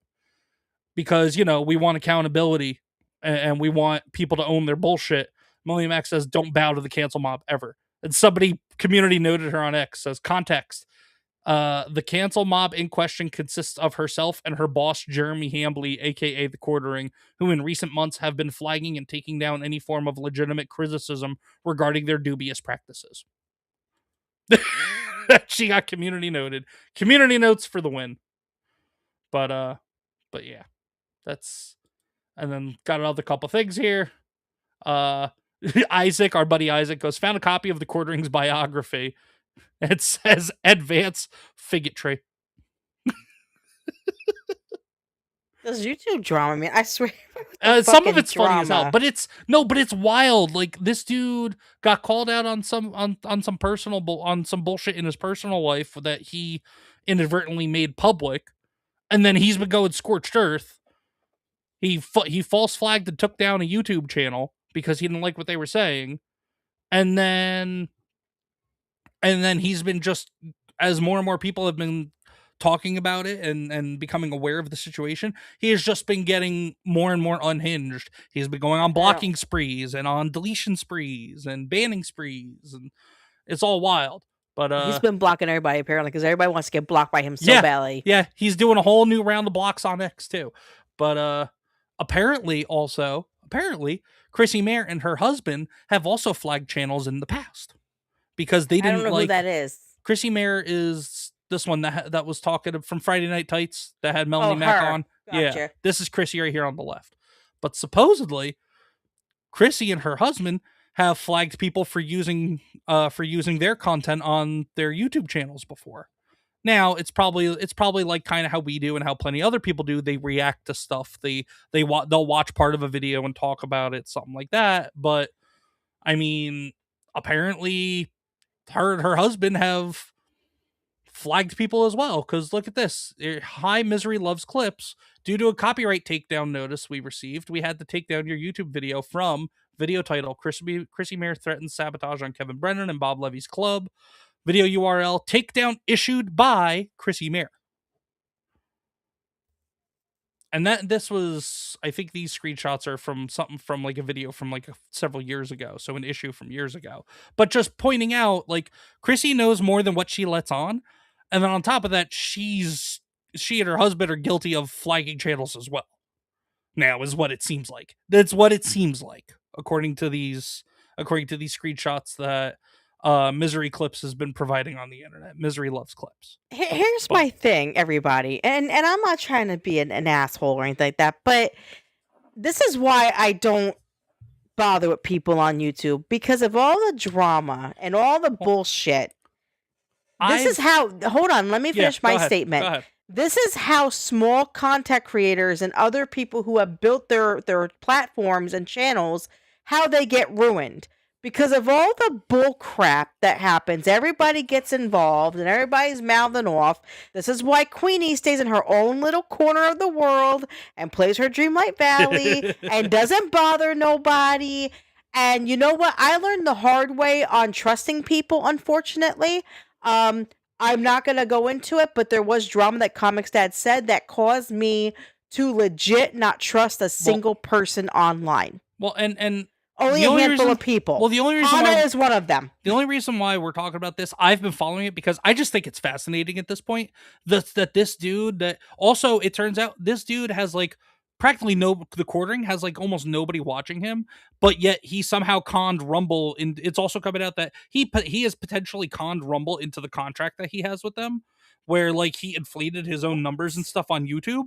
because we want accountability and we want people to own their bullshit. Melanie Mack says, "Don't bow to the cancel mob ever." And somebody community noted her on X, says, "Context. The cancel mob in question consists of herself and her boss, Jeremy Hambly, aka the Quartering, who in recent months have been flagging and taking down any form of legitimate criticism regarding their dubious practices." She got community noted. Community notes for the win. But yeah, that's, and then got another couple things here. Isaac, our buddy Isaac, goes, "Found a copy of the Quartering's biography. It says advance figotry." Does YouTube drama, man? I swear. Some of Fucking it's funny as hell, drama. but it's wild. Like, this dude got called out on some on some bullshit in his personal life that he inadvertently made public, and then he's been going scorched earth. He false flagged and took down a YouTube channel because he didn't like what they were saying, and then he's been just, as more and more people have been talking about it and becoming aware of the situation, he has just been getting more and more unhinged. He's been going on blocking sprees and on deletion sprees and banning sprees, and it's all wild. But He's been blocking everybody apparently because everybody wants to get blocked by him so yeah, badly. yeah, he's doing a whole new round of blocks on X too. But apparently, Chrissy Mayer and her husband have also flagged channels in the past because they I didn't don't know who that is. Chrissy Mayer is this one that was talking from Friday Night Tights that had Melanie Mack on. Gotcha. Yeah, this is Chrissy right here on the left. But supposedly, Chrissy and her husband have flagged people for using their content on their YouTube channels before. Now it's probably like kind of how we do and how plenty other people do. They react to stuff. They'll watch part of a video and talk about it, something like that. But I mean, apparently, her husband have flagged people as well, because look at this. Hi, Misery Loves Clips. Due to a copyright takedown notice we received, we had to take down your YouTube video from video title Chrissy Mayer threatens sabotage on Kevin Brennan and Bob Levy's club. Video URL takedown issued by Chrissy Mayer. And this was, I think these screenshots are from something from like a video from like several years ago. So an issue from years ago. But just pointing out, like, Chrissy knows more than what she lets on. And then on top of that, she and her husband are guilty of flagging channels as well. Now is what it seems like. That's what it seems like, according to these screenshots that Misery Clips has been providing on the internet. Misery Loves Clips. Here's my thing, everybody, and I'm not trying to be an asshole or anything like that, but this is why I don't bother with people on YouTube, because of all the drama and all the bullshit. This is how. Hold on, let me finish my statement. Go ahead. This is how small content creators and other people who have built their platforms and channels, how they get ruined. Because of all the bull crap that happens, everybody gets involved and everybody's mouthing off. This is why Queenie stays in her own little corner of the world and plays her Dreamlight Valley and doesn't bother nobody. And you know what? I learned the hard way on trusting people, unfortunately. I'm not going to go into it, but there was drama that ComixDad said that caused me to legit not trust a single person online. Well, and only a handful of people. Well, the only reason Anna is one of them. The only reason why we're talking about this, I've been following it because I just think it's fascinating at this point that this dude, that also it turns out this dude has like practically the quartering has like almost nobody watching him, but yet he somehow conned Rumble. And it's also coming out that he has potentially conned Rumble into the contract that he has with them, where like he inflated his own numbers and stuff on YouTube.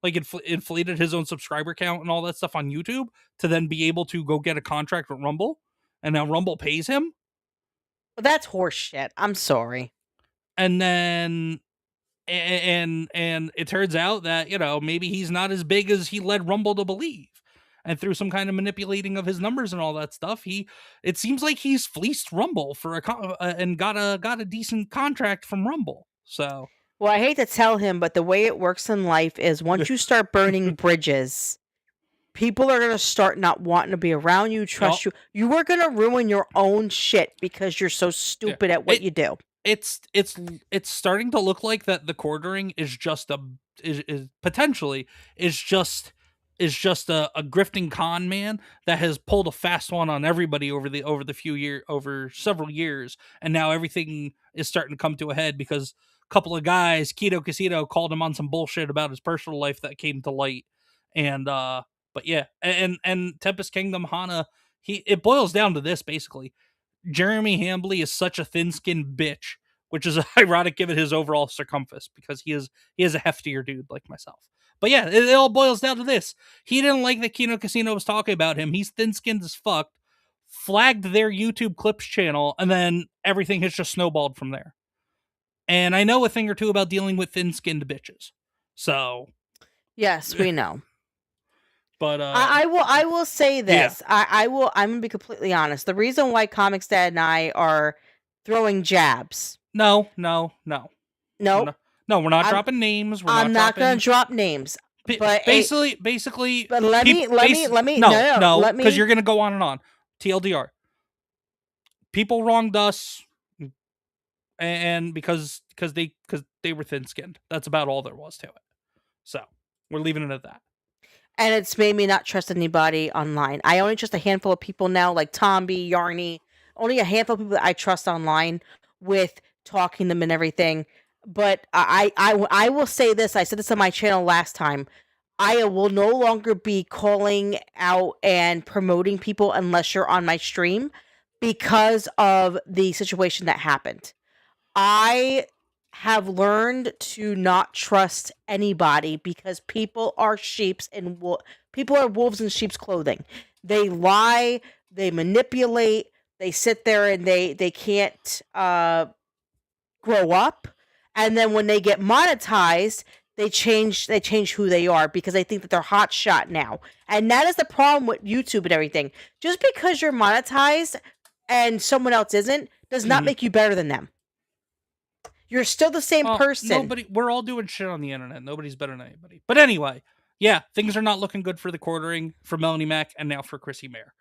Like inflated his own subscriber count and all that stuff on YouTube to then be able to go get a contract with Rumble, and now Rumble pays him. Well, that's horse shit. I'm sorry. And then, and it turns out that, you know, maybe he's not as big as he led Rumble to believe, and through some kind of manipulating of his numbers and all that stuff, it seems like he's fleeced Rumble for and got a decent contract from Rumble. So. Well, I hate to tell him, but the way it works in life is once you start burning bridges, people are going to start not wanting to be around you, trust you. You are going to ruin your own shit because you're so stupid at what you do. It's starting to look like that the quartering is just potentially just a grifting con man that has pulled a fast one on everybody over several years, and now everything is starting to come to a head because couple of guys, Keto Casino, called him on some bullshit about his personal life that came to light. And but yeah, and Tempest Kingdom Hana, it boils down to this basically. Jeremy Hambley is such a thin-skinned bitch, which is ironic given his overall circumference, because he is a heftier dude like myself. But yeah, it all boils down to this. He didn't like that Kino Casino was talking about him. He's thin-skinned as fuck, flagged their YouTube Clips channel, and then everything has just snowballed from there. And I know a thing or two about dealing with thin-skinned bitches. So, Yes, we know. But I will say yeah. this. I'm gonna be completely honest. The reason why ComixDad and I are throwing jabs. No. Nope. No, we're not I'm dropping names. We're I'm not gonna dropping. drop names. But Basically. but let me No, let because me you're gonna go on and on. TLDR. People wronged us, and because they were thin skinned. That's about all there was to it. So we're leaving it at that. and it's made me not trust anybody online. I only trust a handful of people now, like Tomby, Yarny. Only a handful of people that I trust online with talking to them and everything. But I will say this. I said this on my channel last time. I will no longer be calling out and promoting people unless you're on my stream because of the situation that happened. I have learned to not trust anybody because people are sheeps and people are wolves in sheep's clothing. They lie, they manipulate, they sit there and they can't grow up, and then when they get monetized, they change who they are because they think that they're hot shot now. And that is the problem with YouTube and everything. Just because you're monetized and someone else isn't does not make you better than them. You're still the same person. We're all doing shit on the internet. Nobody's better than anybody. But anyway, yeah, things are not looking good for the quartering, for Melanie Mac, and now for Chrissy Mayer.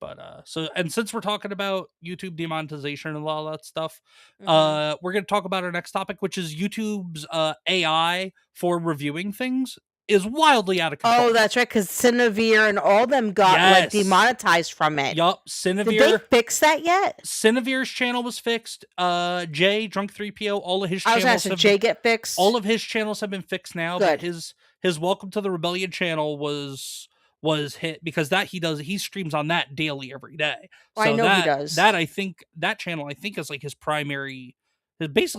But since we're talking about YouTube demonetization and all that stuff, we're going to talk about our next topic, which is YouTube's AI for reviewing things is wildly out of control. Oh, that's right, because Cinevere and all them got like demonetized from it. Yup, Cinevere. Did they fix that yet? Cinevere's channel was fixed. Jay Drunk 3PO, all of his channels. Jay get fixed. All of his channels have been fixed now. Good. But his Welcome to the Rebellion channel was hit because he streams on that daily every day. So I know he does. That channel is like basically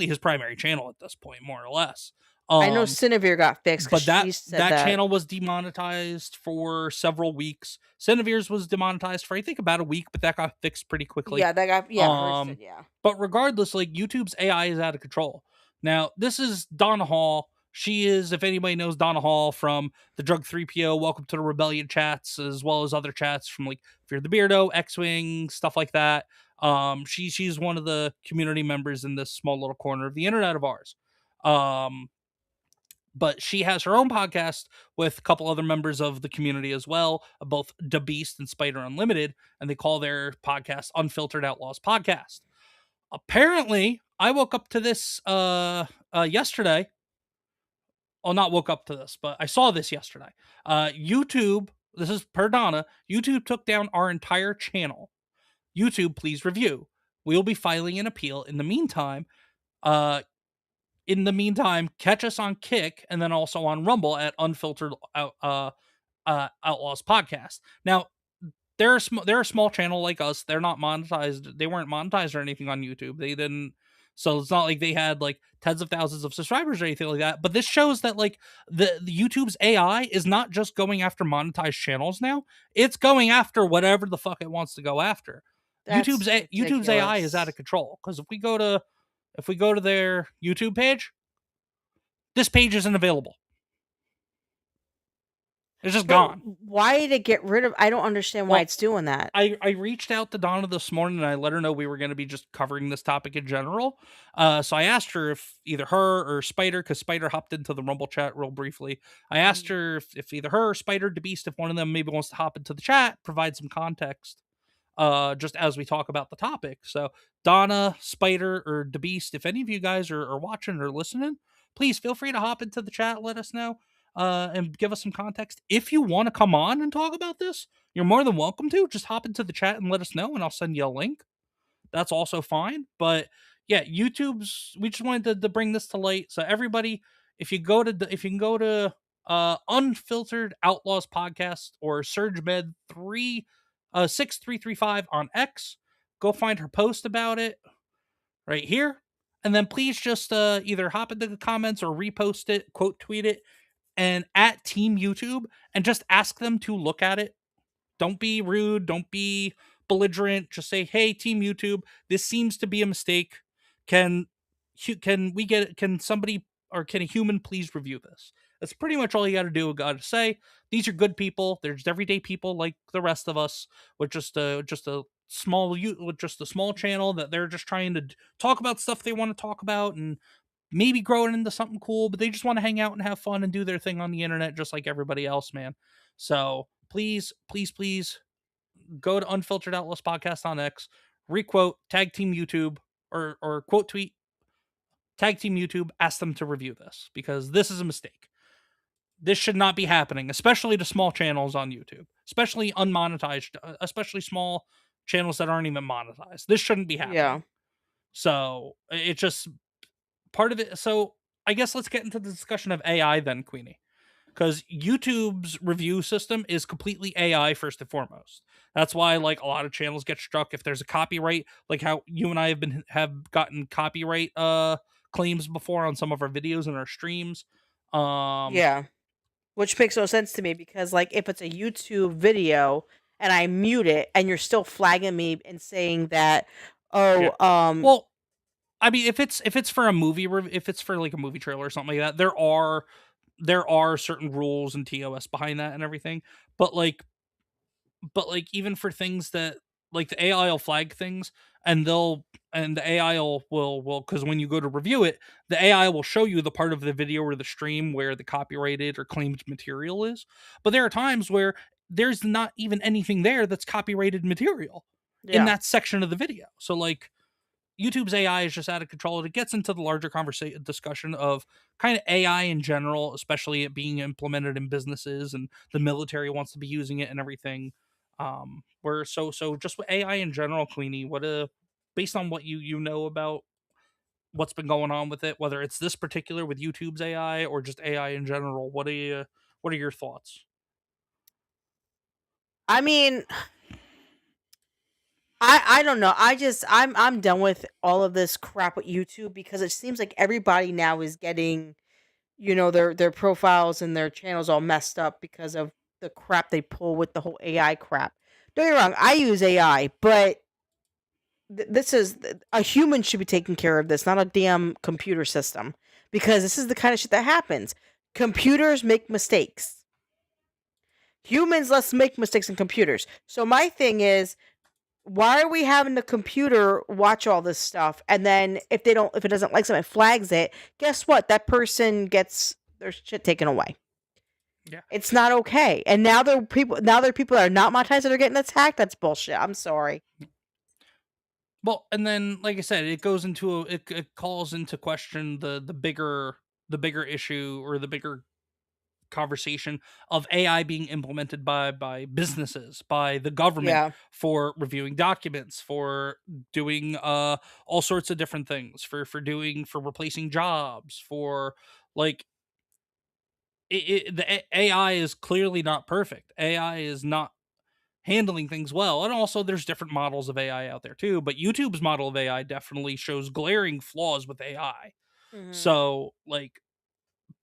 his primary channel at this point, more or less. I know Cinevere got fixed, but that channel was demonetized for several weeks. Cinevere's was demonetized for I think about a week, but that got fixed pretty quickly. Yeah, that got yeah. But regardless, like YouTube's AI is out of control. Now, this is Donna Hall. She is, if anybody knows Donna Hall from the Drug 3PO, Welcome to the Rebellion chats, as well as other chats from like Fear the Beardo, X-Wing, stuff like that. She's one of the community members in this small little corner of the internet of ours. But she has her own podcast with a couple other members of the community as well, both Da Beast and Spider Unlimited, and they call their podcast Unfiltered Outlaws Podcast. Apparently, I woke up to this yesterday. Well, not woke up to this, but I saw this yesterday. YouTube, this is per Donna, YouTube took down our entire channel. YouTube, please review. We'll be filing an appeal. In the meantime, catch us on Kick and then also on Rumble at Unfiltered Outlaws Podcast. Now, they're a small channel like us. They're not monetized. They weren't monetized or anything on YouTube. They didn't. So it's not like they had like tens of thousands of subscribers or anything like that. But this shows that like the YouTube's AI is not just going after monetized channels now. It's going after whatever the fuck it wants to go after. YouTube's AI is out of control. Because if we go to their YouTube page, this page isn't available. It's just gone. Why did it get rid of? I don't understand why it's doing that. I reached out to Donna this morning and I let her know we were going to be just covering this topic in general. So I asked her if either her or Spider, because Spider hopped into the Rumble chat real briefly. I asked her if either her or Spider, Da Beast, if one of them maybe wants to hop into the chat, provide some context, just as we talk about the topic. So Donna, Spider, or Da Beast, if any of you guys are watching or listening, please feel free to hop into the chat. Let us know. And give us some context. If you want to come on and talk about this, you're more than welcome to. Just hop into the chat and let us know, and I'll send you a link. That's also fine. But yeah, we just wanted to bring this to light. So everybody, if you can go to Unfiltered Outlaws Podcast or SurgeMed 6335 on X, go find her post about it right here. And then please just either hop into the comments or repost it, quote tweet it, and at Team YouTube, and just ask them to look at it. Don't be rude. Don't be belligerent. Just say, hey, Team YouTube, this seems to be a mistake. Can somebody or can a human please review this? That's pretty much all you got to do. Got to say, these are good people. They're just everyday people like the rest of us, with just a with just a small channel that they're just trying to talk about stuff they want to talk about and maybe grow it into something cool. But they just want to hang out and have fun and do their thing on the internet, just like everybody else, man. So please, please, please go to Unfiltered Outlaws Podcast on X, requote, tag team YouTube, or quote tweet, tag team YouTube, ask them to review this because this is a mistake. This should not be happening, especially to small channels on YouTube, especially unmonetized, especially small channels that aren't even monetized. This shouldn't be happening. Yeah. So it's just part of it. So I guess let's get into the discussion of AI then, Queenie, because YouTube's review system is completely AI first and foremost. That's why like a lot of channels get struck if there's a copyright, like how you and I have gotten copyright claims before on some of our videos and our streams. Yeah. Which makes no sense to me because, like, if it's a YouTube video and I mute it and you're still flagging me and saying that, Yeah. oh, Well, I mean, if it's for a movie, if it's for like a movie trailer or something like that, there are certain rules and TOS behind that and everything. But like even for things that like the AI will flag things and the AI will because when you go to review it, the AI will show you the part of the video or the stream where the copyrighted or claimed material is. But there are times where there's not even anything there that's copyrighted material in yeah. that section of the video. So like YouTube's AI is just out of control. It gets into the larger conversation discussion of kind of AI in general, especially it being implemented in businesses and the military wants to be using it and everything. Where so just with AI in general, Queenie, based on what you know about what's been going on with it, whether it's this particular with YouTube's AI or just AI in general, what are your thoughts? I mean, I don't know. I'm done with all of this crap with YouTube because it seems like everybody now is getting, their profiles and their channels all messed up because of the crap they pull with the whole AI crap. Don't get me wrong, I use AI, but this is a human should be taking care of this, not a damn computer system, because this is the kind of shit that happens. Computers make mistakes. Humans less make mistakes than computers. So my thing is, why are we having the computer watch all this stuff, and then if it doesn't like something, it flags it? Guess what? That person gets their shit taken away. Yeah. It's not okay. And now there are people that are not monetized that are getting attacked. That's bullshit. I'm sorry. Well, and then like I said, it goes into it calls into question the bigger issue or the bigger conversation of AI being implemented by businesses, by the government Yeah. for reviewing documents, for doing all sorts of different things, for replacing jobs, for like AI is clearly not perfect. AI is not handling things well. And also there's different models of AI out there too, but YouTube's model of AI definitely shows glaring flaws with AI. Mhm. So, like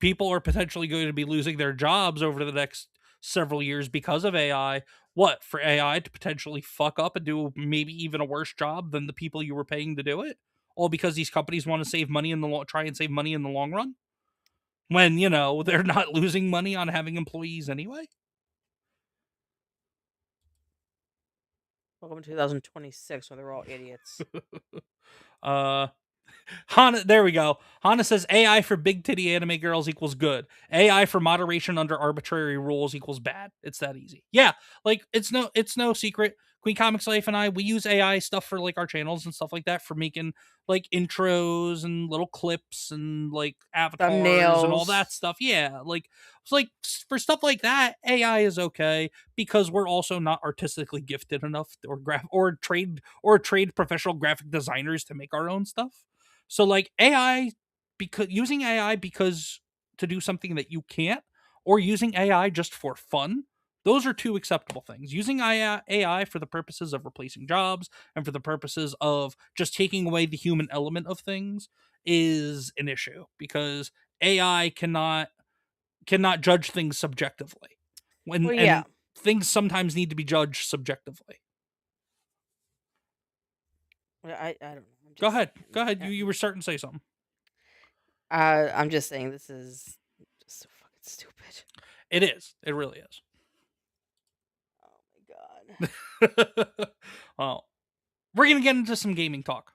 people are potentially going to be losing their jobs over the next several years because of AI. What, for AI to potentially fuck up and do maybe even a worse job than the people you were paying to do it? All because these companies want to save money try and save money in the long run? When, they're not losing money on having employees anyway? Welcome to 2026, where they're all idiots. uh Hana, there we go. Hana says AI for big titty anime girls equals good. AI for moderation under arbitrary rules equals bad. It's that easy. Yeah, like it's no secret. Queen Comics Life and I, we use AI stuff for like our channels and stuff like that for making like intros and little clips and like avatars and all that Thumbnails. stuff. Yeah, like it's like for stuff like that, AI is okay because we're also not artistically gifted enough or trade professional graphic designers to make our own stuff. So like AI, because using AI because to do something that you can't, or using AI just for fun, those are two acceptable things. Using AI for the purposes of replacing jobs and for the purposes of just taking away the human element of things is an issue because AI cannot judge things subjectively. When Well, yeah. and things sometimes need to be judged subjectively. I don't know. I'm Go just ahead. saying. Go ahead. You were starting to say something. I'm just saying this is just so fucking That's stupid. It is. It really is. Oh my god. Well, we're gonna get into some gaming talk.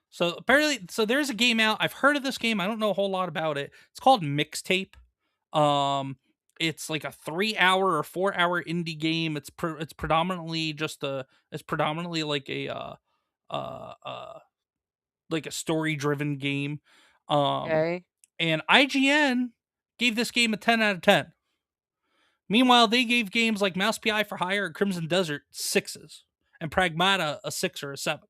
So apparently, there's a game out. I've heard of this game. I don't know a whole lot about it. It's called Mixtape. Um, it's like a 3-hour or 4-hour indie game. It's predominantly like a uh, uh like a story driven game. Okay. And IGN gave this game a 10 out of 10. Meanwhile, they gave games like Mouse PI for Hire and Crimson Desert 6s, and Pragmata a 6 or a 7.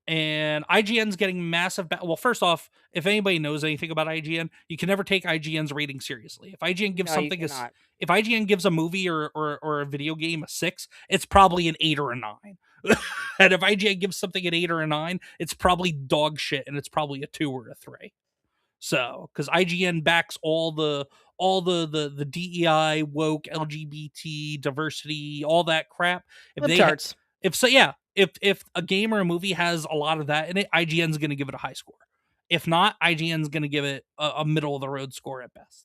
And IGN's getting massive. Well, first off, if anybody knows anything about IGN, you can never take IGN's rating seriously. If IGN gives No, you something cannot. if IGN gives a movie or a video game a 6, it's probably an 8 or a 9. And if IGN gives something an 8 or a 9, it's probably dog shit, and it's probably a 2 or a 3. So, because IGN backs all the DEI, woke, LGBT, diversity, all that crap. If they Libtards. if a game or a movie has a lot of that in it, IGN's going to give it a high score. If not, IGN's going to give it a middle of the road score at best.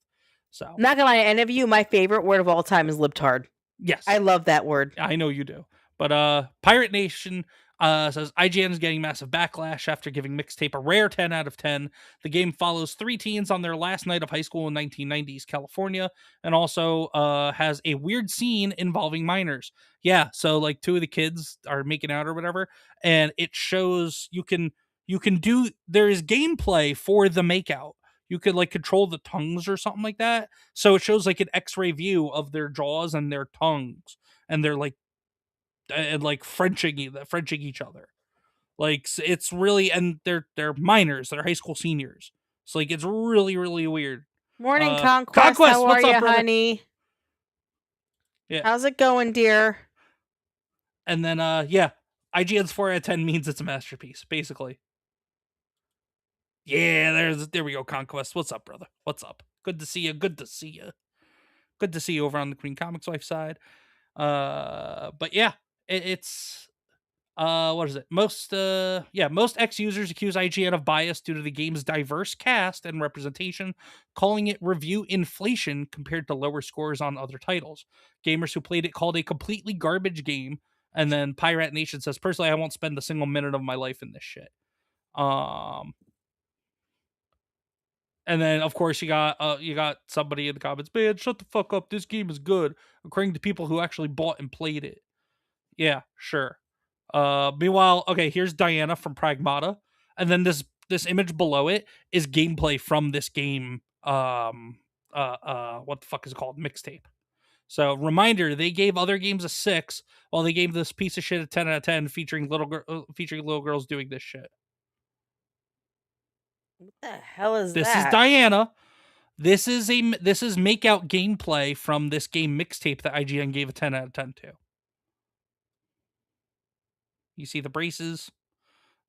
So, I'm not gonna lie, any of you, my favorite word of all time is libtard. yes, I love that word. I know you do. But Pirate Nation says IGN is getting massive backlash after giving Mixtape a rare 10 out of 10. The game follows 3 teens on their last night of high school in 1990s California, and also has a weird scene involving minors. Yeah, so like 2 of the kids are making out or whatever, and it shows you can do, there is gameplay for the makeout. You could like control the tongues or something like that. So it shows like an X-ray view of their jaws and their tongues, and they're like Frenching each other. Like, it's really, and they're minors, they're high school seniors. So like, it's really, really weird. Morning, Conquest. How are what's up, you, brother? honey? Yeah. How's it going, dear? And then yeah, IGN's 4 out of 10 means it's a masterpiece, basically. Yeah, there we go, Conquest. What's up, brother? What's up? Good to see you. Good to see you. Good to see you over on the QueenComixWife side. But yeah, it's what is it? Most ex users accuse IGN of bias due to the game's diverse cast and representation, calling it review inflation compared to lower scores on other titles. Gamers who played it called it a completely garbage game. And then Pirate Nation says, personally, I won't spend a single minute of my life in this shit. And then, of course, you got somebody in the comments, man, shut the fuck up. This game is good, according to people who actually bought and played it. Yeah, sure. Meanwhile, okay, here's Diana from Pragmata, and then this image below it is gameplay from this game. What the fuck is it called? Mixtape. So, reminder, they gave other games a 6, while they gave this piece of shit a 10 out of 10, featuring little girls doing this shit. What the hell is This that? is Diana. This is makeout gameplay from this game Mixtape that IGN gave a 10 out of 10 to. You see the braces?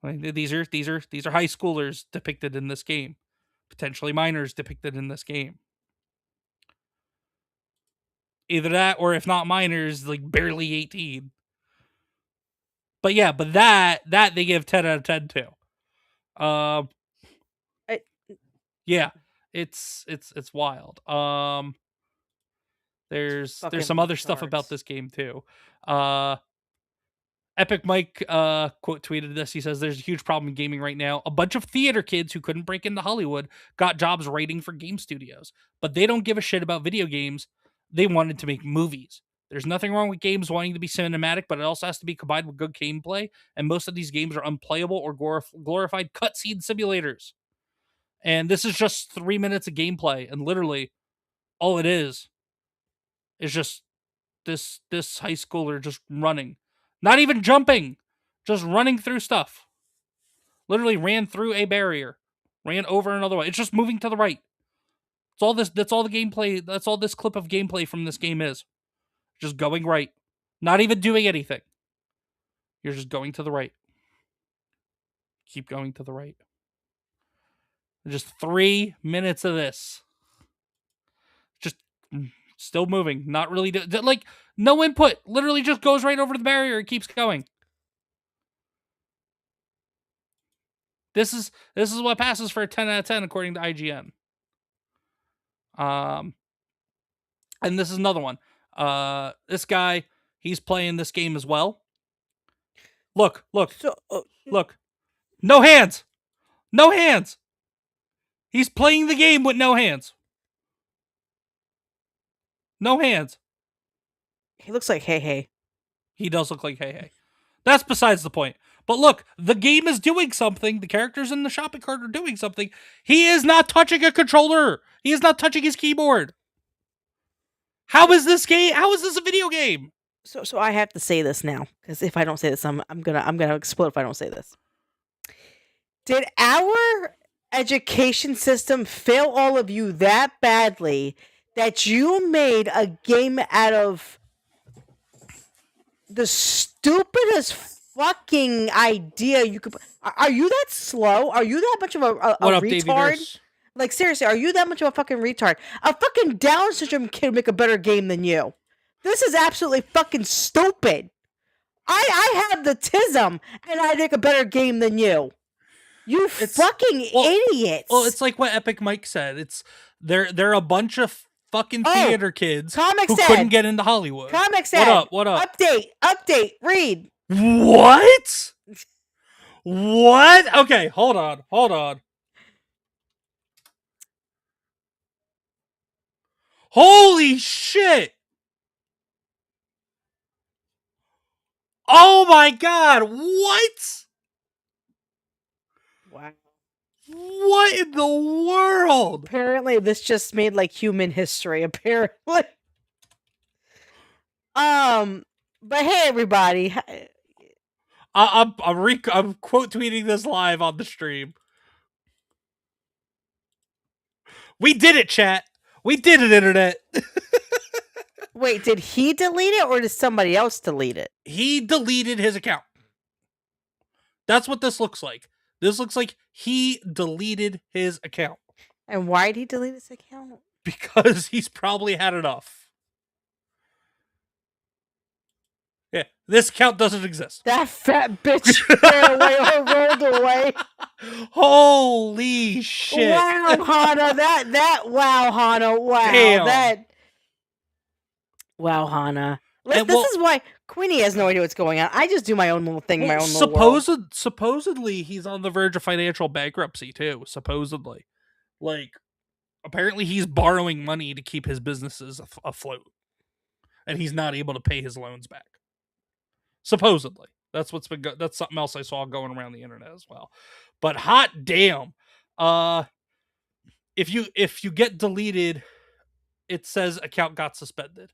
These are high schoolers depicted in this game. Potentially minors depicted in this game. Either that, or if not minors, like barely 18. But yeah, that they give 10 out of 10 to. Yeah, it's wild. There's some other stuff about this game too. Epic Mike quote tweeted this. He says, there's a huge problem in gaming right now. A bunch of theater kids who couldn't break into Hollywood got jobs writing for game studios, but they don't give a shit about video games. They wanted to make movies. There's nothing wrong with games wanting to be cinematic, but it also has to be combined with good gameplay, and most of these games are unplayable or glorified cutscene simulators. And this is just 3 minutes of gameplay, and literally all it is just this high schooler just running. Not even jumping, just running through stuff. Literally ran through a barrier, ran over another way. It's just moving to the right. That's all the gameplay. That's all this clip of gameplay from this game is. Just going right. Not even doing anything. You're just going to the right. Keep going to the right. Just 3 minutes of this. Just still moving. Not really like no input. Literally just goes right over the barrier and keeps going. This is what passes for a 10 out of 10 according to IGN. And this is another one. This guy, he's playing this game as well. Look. So, Look. No hands. No hands. He's playing the game with no hands. No hands. he looks like Hey. He does look like Hey. That's besides the point. But look, the game is doing something. The characters in the shopping cart are doing something. He is not touching a controller. He is not touching his keyboard. How is this game? How is this a video game? So I have to say this now, because if I don't say this, I'm gonna explode if I don't say this. Did our education system fail all of you that badly that you made a game out of the stupidest fucking idea you could? Are you that slow? Are you that much of a What up, Davey retard? Nurse? Like, seriously, are you that much of a fucking retard? A fucking Down syndrome kid would make a better game than you. This is absolutely fucking stupid. I have the tism, and I make a better game than you. You fucking idiots. Well, it's like what Epic Mike said. It's they're a bunch of fucking theater kids who ComixDad. couldn't get into Hollywood. ComixDad. What up? Update, read. What? What? Okay, hold on. Holy shit! Oh my god, what? Wow. What in the world? Apparently, this just made like human history. Apparently. But hey, everybody. I'm quote tweeting this live on the stream. We did it, chat. We did it, internet. Wait, did he delete it or did somebody else delete it? He deleted his account. That's what this looks like. This looks like he deleted his account. And why did he delete his account? Because he's probably had enough. Yeah, this account doesn't exist. That fat bitch ran away or rolled away. Holy shit. Wow, Hana. Wow, Hana. Wow. Damn. Wow, Hana. And This is why Queenie has no idea what's going on. I just do my own little thing, my own little world. Supposedly, he's on the verge of financial bankruptcy, too. Supposedly. Like, apparently he's borrowing money to keep his businesses afloat. And he's not able to pay his loans back. Supposedly. That's that's something else I saw going around the internet as well. But hot damn. If you get deleted, it says account got suspended.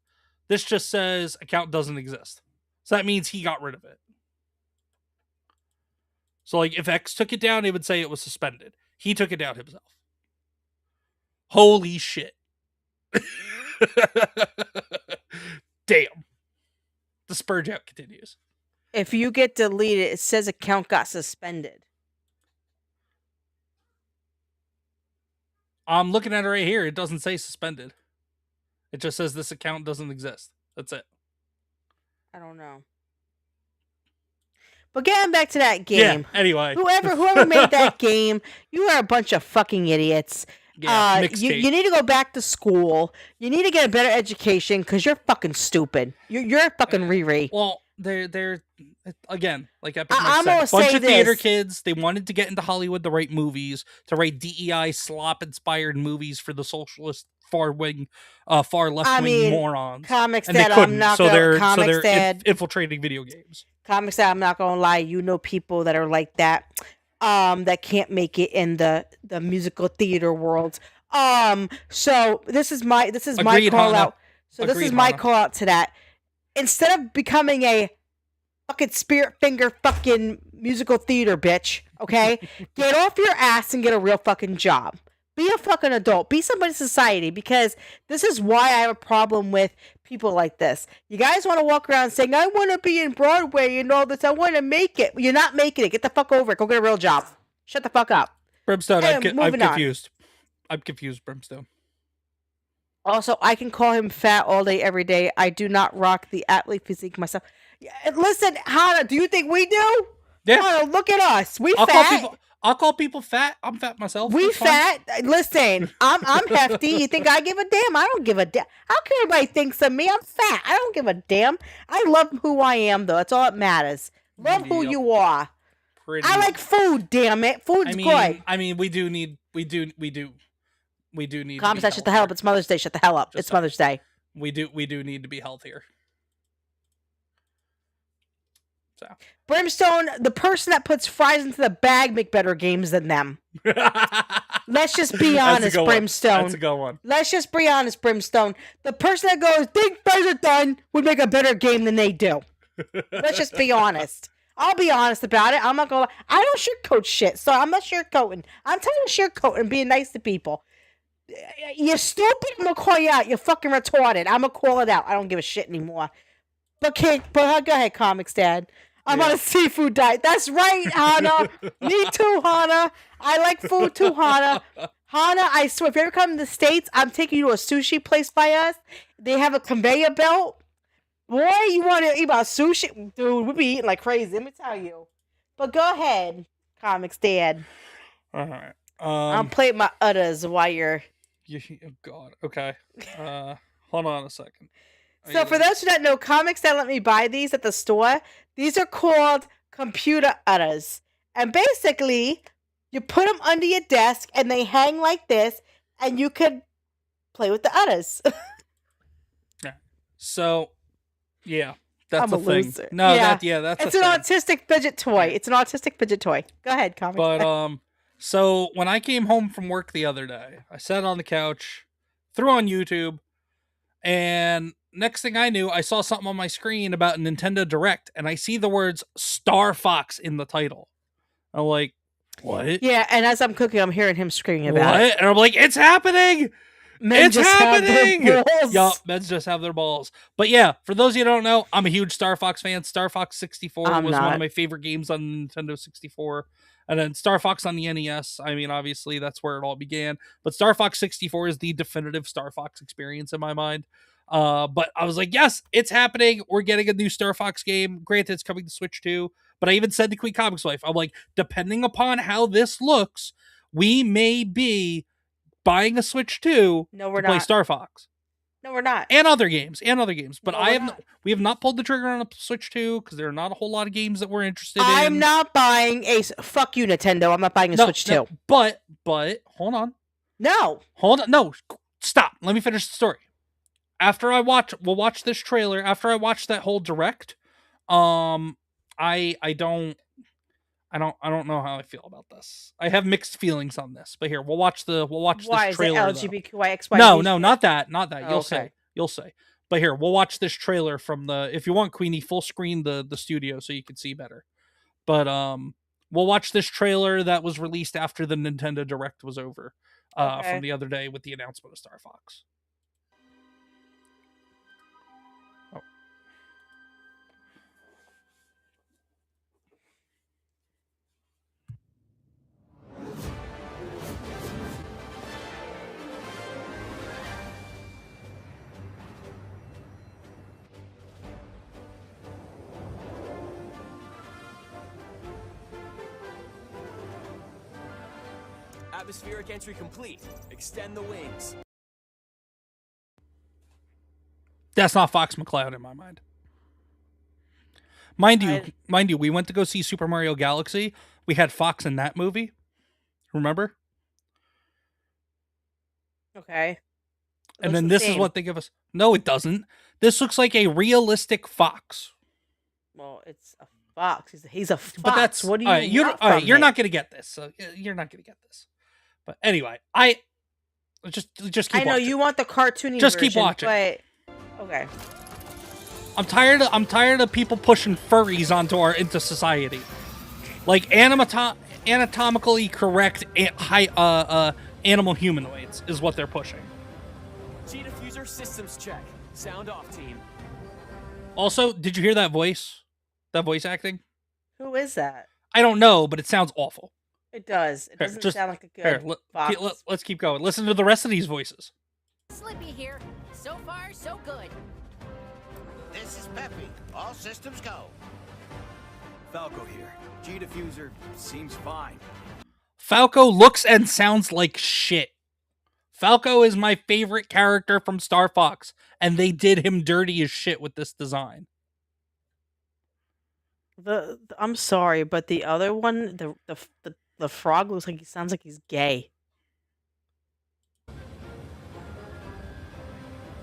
This just says account doesn't exist. So that means he got rid of it. So like if X took it down, it would say it was suspended. He took it down himself. Holy shit. Damn. The spurge out continues. If you get deleted, it says account got suspended. I'm looking at it right here. It doesn't say suspended. It just says this account doesn't exist. That's it. I don't know. But getting back to that game. Yeah, anyway. Whoever made that game, you are a bunch of fucking idiots. Yeah, you need to go back to school. You need to get a better education because you're fucking stupid. You're a fucking Riri. Well, they're again, like Epic I'm said, gonna say bunch of theater this. kids. They wanted to get into Hollywood to write movies, to write DEI slop-inspired movies for the socialist far left wing morons. ComixDad, I'm not gonna. ComixDad, infiltrating video games. ComixDad, I'm not gonna lie. You know people that are like that. That can't make it in the musical theater world. So this is my Agreed, call Hana. out. So this Agreed, is my Hana. call out to that. Instead of becoming a fucking spirit finger fucking musical theater bitch, okay? Get off your ass and get a real fucking job. Be a fucking adult. Be somebody in society, because this is why I have a problem with people like this. You guys want to walk around saying, I want to be in Broadway and all this. I want to make it. You're not making it. Get the fuck over it. Go get a real job. Shut the fuck up. Brimstone, I'm moving on. confused. I'm confused, Brimstone. Also, I can call him fat all day, every day. I do not rock the athlete physique myself. Listen, Hana, do you think we do? Yeah. Hana, look at us. We I'll fat. I'll call people fat. I'm fat myself. We It's fine. fat. Listen, I'm hefty. You think I give a damn? I don't give a damn. I don't care what anybody thinks of me. I'm fat. I don't give a damn. I love who I am, though. That's all that matters. Love who Yep. you are. Pretty. I like food. Damn it, food's good. I mean, we do need. We do need. ComixDad, shut the hell up. It's Mother's Day. Shut the hell up. Just It's saying. Mother's Day. We do need to be healthier. So. Brimstone, the person that puts fries into the bag make better games than them. Let's just be honest, Brimstone. That's a good one. Let's just be honest, Brimstone. The person that goes, think fries are done, would make a better game than they do. Let's just be honest. I'll be honest about it. I'm not gonna lie. I don't sugarcoat shit, so I'm not sugarcoating. I'm telling you sugarcoat and being nice to people. You're stupid, I'm gonna call you out. You're fucking retarded. I'm gonna call it out. I don't give a shit anymore. But go ahead, ComixDad. I'm on a seafood diet. That's right, Hana. Me too, Hana. I like food too, Hana. Hana, I swear, if you ever come to the States, I'm taking you to a sushi place by us. They have a conveyor belt. Boy, you want to eat about sushi? Dude, we'll be eating like crazy, let me tell you. But go ahead, ComixDad. All right. I'll play my udders while you're... Oh, God. Okay. Hold on a second. So for those who don't know, ComixDad let me buy these at the store. These are called computer udders. And basically, you put them under your desk and they hang like this, and you could play with the udders. Yeah. So, yeah, that's I'm a thing. loser. No, Yeah. that's It's a an thing. autistic fidget toy. It's an autistic fidget toy. Go ahead, ComixDad. But so when I came home from work the other day, I sat on the couch, threw on YouTube, and next thing I knew, I saw something on my screen about Nintendo Direct, and I see the words Star Fox in the title. I'm like, what? Yeah, and as I'm cooking, I'm hearing him screaming about it. What? And I'm like, it's happening! Men It's just have their happening! balls. Yup, men just have their balls. But yeah, for those of you who don't know, I'm a huge Star Fox fan. Star Fox 64 I'm was one not. of my favorite games on Nintendo 64. And then Star Fox on the NES. I mean, obviously, that's where it all began. But Star Fox 64 is the definitive Star Fox experience in my mind. But I was like, yes, it's happening. We're getting a new Star Fox game. Granted, it's coming to Switch too. But I even said to QueenComixWife, I'm like, depending upon how this looks, we may be buying a Switch 2 No, we're to play not. Star Fox. No, we're not. And other games. But No, I we're have not. we have not pulled the trigger on a Switch 2 because there are not a whole lot of games that we're interested in. I'm not buying a... Fuck you, Nintendo. I'm not buying a Switch 2. But hold on. No. No, stop. Let me finish the story. After we'll watch this trailer. After I watch that whole direct, I don't know how I feel about this. I have mixed feelings on this. But here, we'll watch Why this is it trailer. LGBTQIXY? No, not that. Oh, okay. You'll say. But here, we'll watch this trailer from if you want, Queenie, full screen the studio so you can see better. But we'll watch this trailer that was released after the Nintendo Direct was over from the other day with the announcement of Star Fox. Atmospheric entry complete. Extend the wings. That's not Fox McCloud in my mind. Mind you, we went to go see Super Mario Galaxy. We had Fox in that movie. Remember? Okay. And then this is what they give us. No, it doesn't. This looks like a realistic fox. Well, it's a fox. He's a fox. But that's what do you all right, want you're from not going to get this. So you're not going to get this. But anyway, I just keep I know watching. you want the cartoony Just version, keep watching. But okay. I'm tired of people pushing furries into society. Like anatomically correct animal humanoids is what they're pushing. G-diffuser systems check. Sound off, team. Also, did you hear that voice? That voice acting? Who is that? I don't know, but it sounds awful. It does. It Here, doesn't just- sound like a good Here, fox. let's keep going. Listen to the rest of these voices. Slippy here. So far, so good. This is Peppy. All systems go. Falco here. G-diffuser seems fine. Falco looks and sounds like shit. Falco is my favorite character from Star Fox, and they did him dirty as shit with this design. I'm sorry, but the other one, the frog looks like he sounds like he's gay.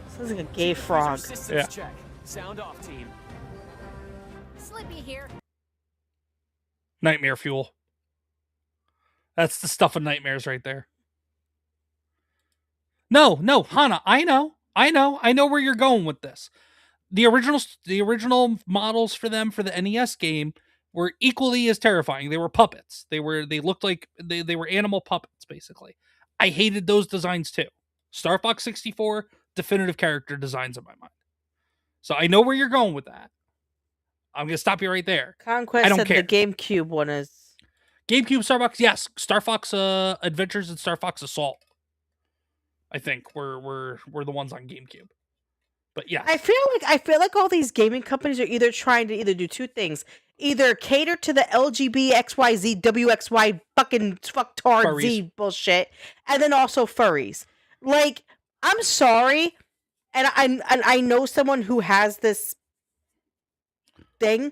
Sounds like a gay Cheetah frog. Fuser systems check. Sound off, team. Slippy here. Nightmare fuel. That's the stuff of nightmares right there. No, Hana, I know where you're going with this. The original models for them for the NES game were equally as terrifying. They were puppets. They looked like they were animal puppets, basically. I hated those designs too. Star Fox 64, definitive character designs in my mind. So I know where you're going with that. I'm gonna stop you right there. Conquest I don't said care. the GameCube one is GameCube Star Fox, yes. Star Fox Adventures and Star Fox Assault, I think, were the ones on GameCube. But yeah, I feel like all these gaming companies are either trying to do two things: either cater to the LGBXYZ WXY fucking fucktard Z bullshit, and then also furries. Like, I'm sorry, and I know someone who has this thing.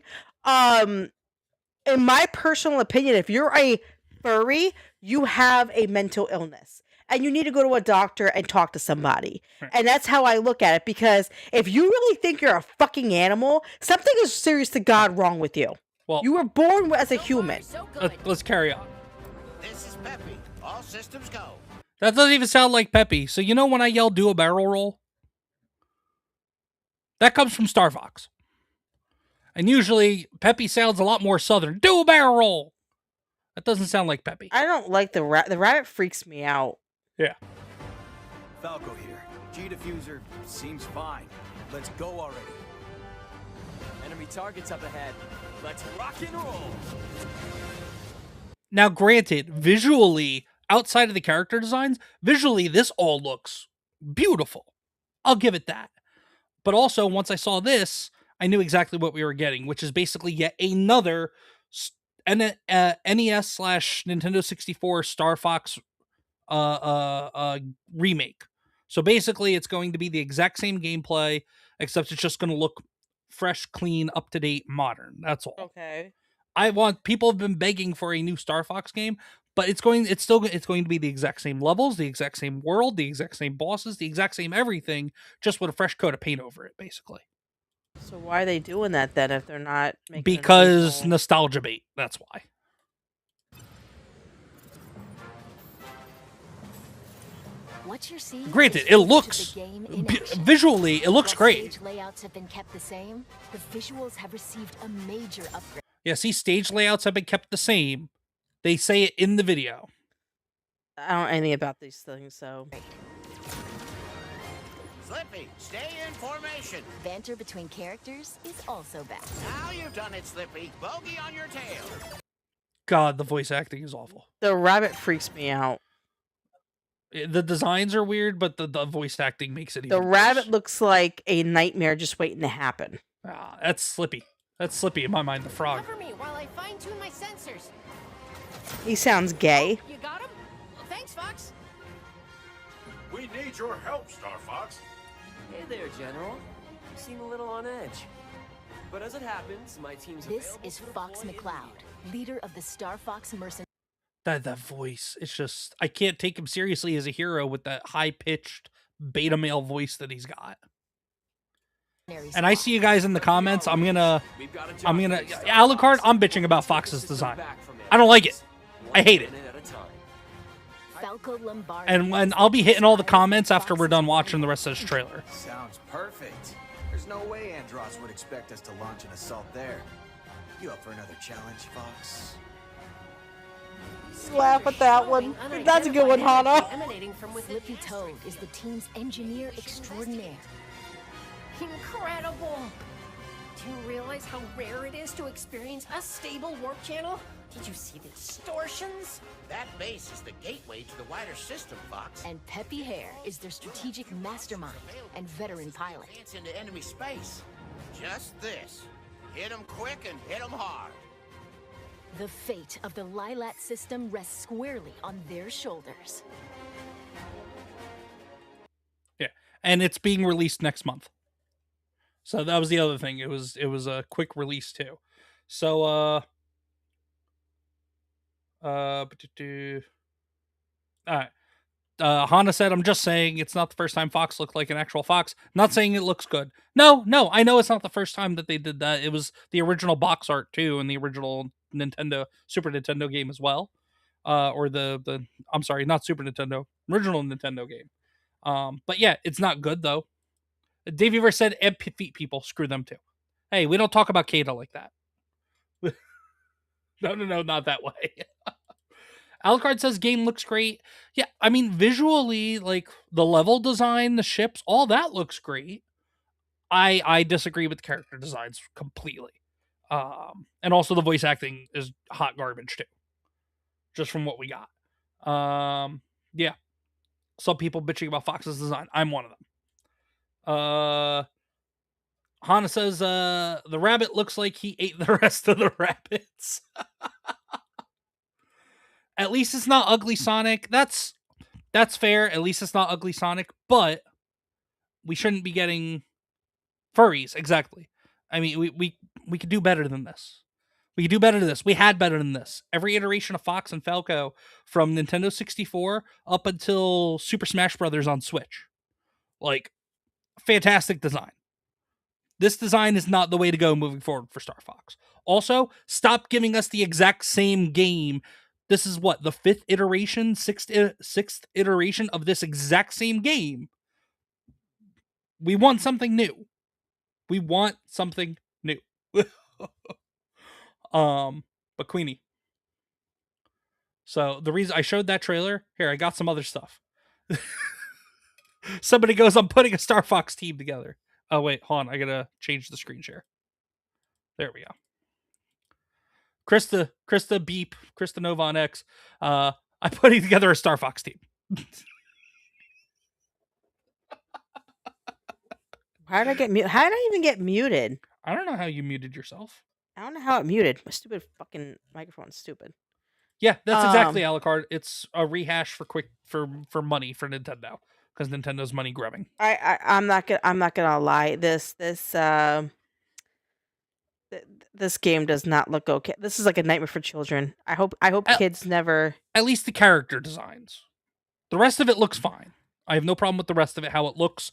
In my personal opinion, if you're a furry, you have a mental illness. And you need to go to a doctor and talk to somebody. Right. And that's how I look at it. Because if you really think you're a fucking animal, something is serious to God wrong with you. well, You were born as a human. So good. let's carry on. This is Peppy. All systems go. That doesn't even sound like Peppy. So you know when I yell "do a barrel roll"? That comes from Star Fox. And usually Peppy sounds a lot more southern. Do a barrel roll. That doesn't sound like Peppy. I don't like the rabbit. The rabbit freaks me out. Yeah. Falco here. G-Diffuser seems fine. Let's go already. Enemy targets up ahead. Let's rock and roll. Now, granted, visually, outside of the character designs, visually, this all looks beautiful. I'll give it that. But also, once I saw this, I knew exactly what we were getting, which is basically yet another NES/Nintendo 64 Star Fox remake. So basically, it's going to be the exact same gameplay, except it's just going to look fresh, clean, up to date, modern. That's all. Okay. People have been begging for a new Star Fox game, but it's going to be the exact same levels, the exact same world, the exact same bosses, the exact same everything, just with a fresh coat of paint over it, basically. So why are they doing that then if they're not making Because nostalgia bait. That's why. What you're seeing Granted, is it footage looks of the game in action. visually, it looks While great. Stage layouts have been kept the same. The visuals have received a major upgrade. Yeah, see, stage layouts have been kept the same. They say it in the video. I don't know anything about these things, so. Slippy, stay in formation. Banter between characters is also back. Now you've done it, Slippy. Bogey on your tail. God, the voice acting is awful. The rabbit freaks me out. The designs are weird, but the voice acting makes it even The worse. rabbit looks like a nightmare just waiting to happen. Ah, that's Slippy. That's Slippy in my mind, the frog. Cover me while I fine-tune my sensors. He sounds gay. You got him? Well, thanks, Fox. We need your help, Star Fox. Hey there, General. You seem a little on edge. But as it happens, my team's This available is to Fox deploy McCloud, leader of the Star Fox Mercenaries. That voice, it's just, I can't take him seriously as a hero with that high-pitched beta male voice that he's got. And I see you guys in the comments. I'm gonna Alucard, I'm bitching about Fox's design. I don't like it. I hate it. Falco Lombardi. And when I'll be hitting all the comments after we're done watching the rest of this trailer. Sounds perfect. There's no way Andros would expect us to launch an assault there. You up for another challenge, Fox? Laugh at that one. That's a good one, Hana. Emanating from within Flippy Toad is the team's engineer extraordinaire. Incredible! Do you realize how rare it is to experience a stable warp channel? Did you see the distortions? That base is the gateway to the wider system, Fox. And Peppy Hare is their strategic mastermind and veteran pilot. It's into enemy space. Just this. Hit 'em quick and hit 'em hard. The fate of the Lilat system rests squarely on their shoulders. Yeah, and it's being released next month. So that was the other thing. It was a quick release too. So all right. Hana said, "I'm just saying it's not the first time Fox looked like an actual fox. Not saying it looks good. No, I know it's not the first time that they did that. It was the original box art too, and the original Super Nintendo game as well. Or the I'm sorry, not Super Nintendo, original Nintendo game. But yeah, it's not good though. Davey Verse said, "Ebb feet people, screw them too." Hey, we don't talk about Kata like that. No, not that way. Alucard says game looks great. Yeah, I mean, visually, like the level design, the ships, all that looks great. I disagree with the character designs completely. And also the voice acting is hot garbage too. Just from what we got. Yeah. Some people bitching about Fox's design. I'm one of them. Hana says the rabbit looks like he ate the rest of the rabbits. At least it's not Ugly Sonic. That's fair. At least it's not Ugly Sonic, but we shouldn't be getting furries. Exactly. I mean, we could do better than this. We could do better than this. We had better than this. Every iteration of Fox and Falco from Nintendo 64 up until Super Smash Brothers on Switch. Like, fantastic design. This design is not the way to go moving forward for Star Fox. Also, stop giving us the exact same game. This is what, the sixth iteration of this exact same game. We want something new. But Queenie. So the reason I showed that trailer, here, I got some other stuff. Somebody goes, "I'm putting a Star Fox team together." Oh, wait, hold on. I gotta change the screen share. There we go. Krista Beep, Krista Nova on X. I'm putting together a Star Fox team. How did I get muted? How did I even get muted? I don't know how you muted yourself. I don't know how it muted. My stupid fucking microphone's stupid. Yeah, that's exactly Alucard. It's a rehash for money for Nintendo because Nintendo's money grubbing. I'm not gonna lie. This game does not look okay. This is like a nightmare for children. I hope kids never. At least the character designs. The rest of it looks fine. I have no problem with the rest of it. How it looks,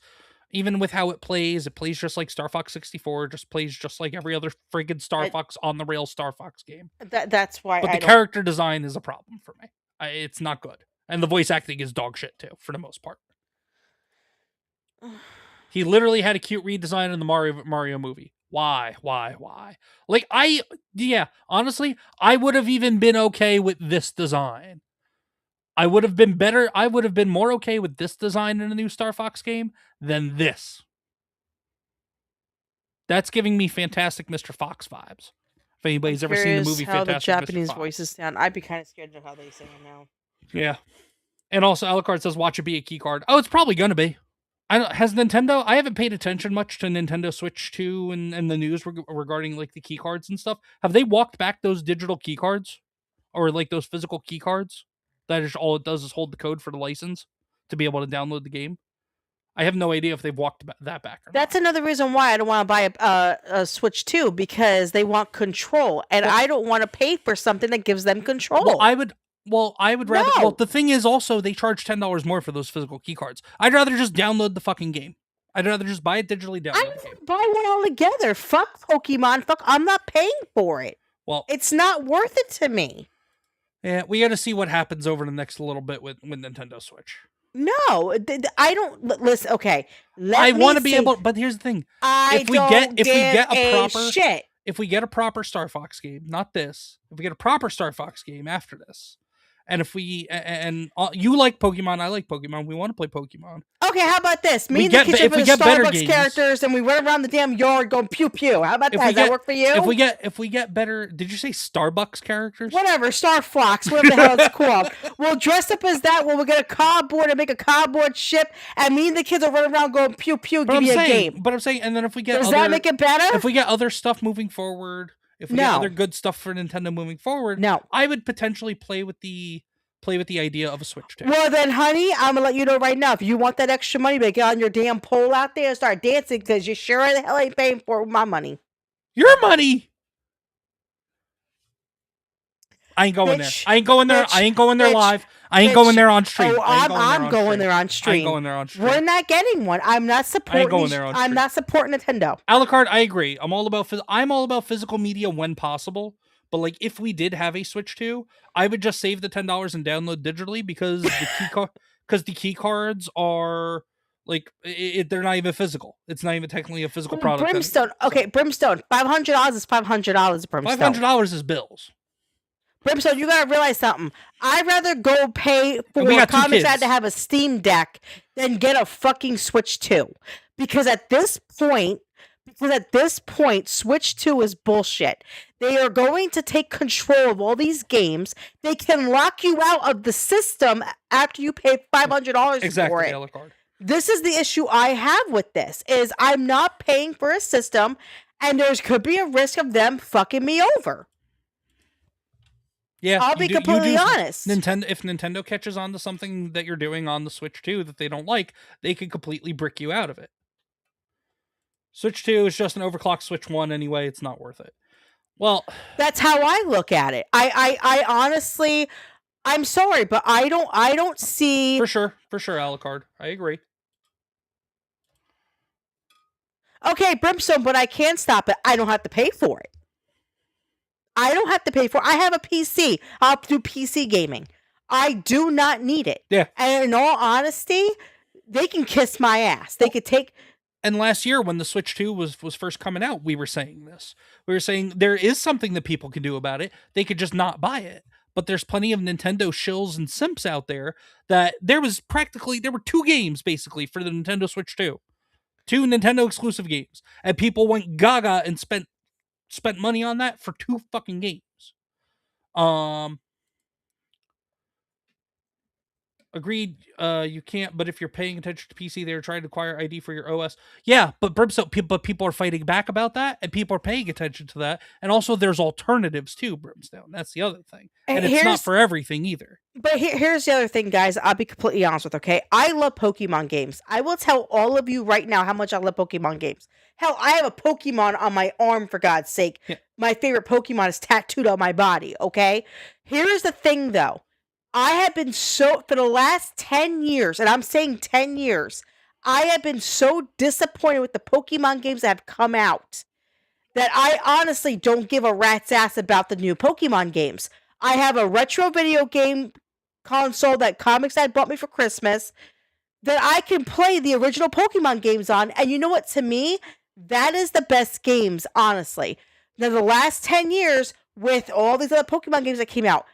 even with how it plays just like Star Fox 64. Just plays just like every other friggin' Star Fox on the rail Star Fox game. That's why. But the character design is a problem for me. It's not good, and the voice acting is dog shit too, for the most part. He literally had a cute redesign in the Mario movie. Why? Like, honestly, I would have even been okay with this design. I would have been more okay with this design in a new Star Fox game than this. That's giving me Fantastic Mr. Fox vibes. If anybody's ever seen the movie Fantastic Mr. Fox. How the Japanese voices sound. I'd be kind of scared of how they sound now. Yeah. And also, Alucard says, "Watch it be a key card." Oh, it's probably going to be. Has Nintendo... I haven't paid attention much to Nintendo Switch 2 and the news regarding like the key cards and stuff. Have they walked back those digital key cards? Or like those physical key cards? That is all it does is hold the code for the license to be able to download the game. I have no idea if they've walked that back or That's not. another reason why I don't want to buy a Switch 2, because they want control. And I don't want to pay for something that gives them control. Well, I would rather... No. Well, the thing is also, they charge $10 more for those physical key cards. I'd rather just download the fucking game. I'd rather just buy it digitally, download the game. Buy one altogether. Fuck Pokemon. I'm not paying for it. Well, it's not worth it to me. Yeah, we got to see what happens over the next little bit with Nintendo Switch. No, I don't... Listen, okay. I want to be able... But here's the thing. If we get a proper Star Fox game, not this. If we get a proper Star Fox game after this, and if we... And you like Pokemon, I like Pokemon, we want to play Pokemon. Okay, how about this? Me and the kitchen for the Starbucks characters, and we run around the damn yard going pew pew. How about that? Does that work for you? If we get better... Did you say Starbucks characters? Whatever, Star Fox, whatever the hell it's called. We'll dress up as that, we'll get a cardboard and make a cardboard ship, and me and the kids will run around going pew pew, give me a game. But I'm saying, and then if we get Does that make it better? If we get other stuff moving forward, if we get No. other good stuff for Nintendo moving forward, No. I would potentially play with the idea of a Switch 2. Well, then, honey, I'm gonna let you know right now. If you want that extra money, but get on your damn pole out there and start dancing, because you sure the hell ain't paying for my money. Your money. I ain't going Bitch, there. I ain't going there. bitch, I ain't going there bitch, live. I ain't bitch. going there on stream. Oh, I'm going there on stream. I ain't going there on stream. We're not getting one. I'm not supporting. going there on I'm stream. not supporting Nintendo. Alucard, I agree. I'm all about physical media when possible. But like, if we did have a Switch 2, I would just save the $10 and download digitally, because the key cards are like they're not even physical. It's not even technically a physical product. Brimstone. Okay, Brimstone. $500 is $500. Brimstone. $500 is bills. Brimstone, you gotta realize something. I'd rather go pay for we got 2 ComixDad kids. to have a Steam Deck than get a fucking Switch 2. Because at this point, Switch 2 is bullshit. They are going to take control of all these games. They can lock you out of the system after you pay $500 Exactly, for it. Alucard. This is the issue I have with this, is I'm not paying for a system, and there could be a risk of them fucking me over. Yeah, I'll be completely honest. If Nintendo catches on to something that you're doing on the Switch 2 that they don't like, they can completely brick you out of it. Switch 2 is just an overclocked Switch 1 anyway. It's not worth it. Well, that's how I look at it. I honestly, I'm sorry, but I don't see. For sure, Alucard. I agree. Okay, Brimstone, but I can stop it. I don't have to pay for it. I have a PC. I'll do PC gaming. I do not need it. Yeah. And in all honesty, they can kiss my ass. They could take. And last year, when the Switch 2 was first coming out, we were saying this. We were saying there is something that people can do about it. They could just not buy it. But there's plenty of Nintendo shills and simps out there that there were 2 games, basically, for the Nintendo Switch 2. 2 Nintendo exclusive games. And people went gaga and spent money on that for 2 fucking games. Agreed. You can't. But if you're paying attention to PC, they're trying to acquire ID for your OS. Yeah, but Brimstone, people are fighting back about that, and people are paying attention to that. And also, there's alternatives too, Brimstone. That's the other thing, and it's not for everything either. But here's the other thing, guys. I'll be completely honest with. Okay, I love Pokemon games. I will tell all of you right now how much I love Pokemon games. Hell, I have a Pokemon on my arm, for God's sake. Yeah. My favorite Pokemon is tattooed on my body. Okay. Here's the thing, though. I have been for the last 10 years, and I'm saying 10 years, I have been so disappointed with the Pokemon games that have come out that I honestly don't give a rat's ass about the new Pokemon games. I have a retro video game console that ComixDad bought me for Christmas that I can play the original Pokemon games on, and you know what? To me, that is the best games, honestly. Now, the last 10 years, with all these other Pokemon games that came out,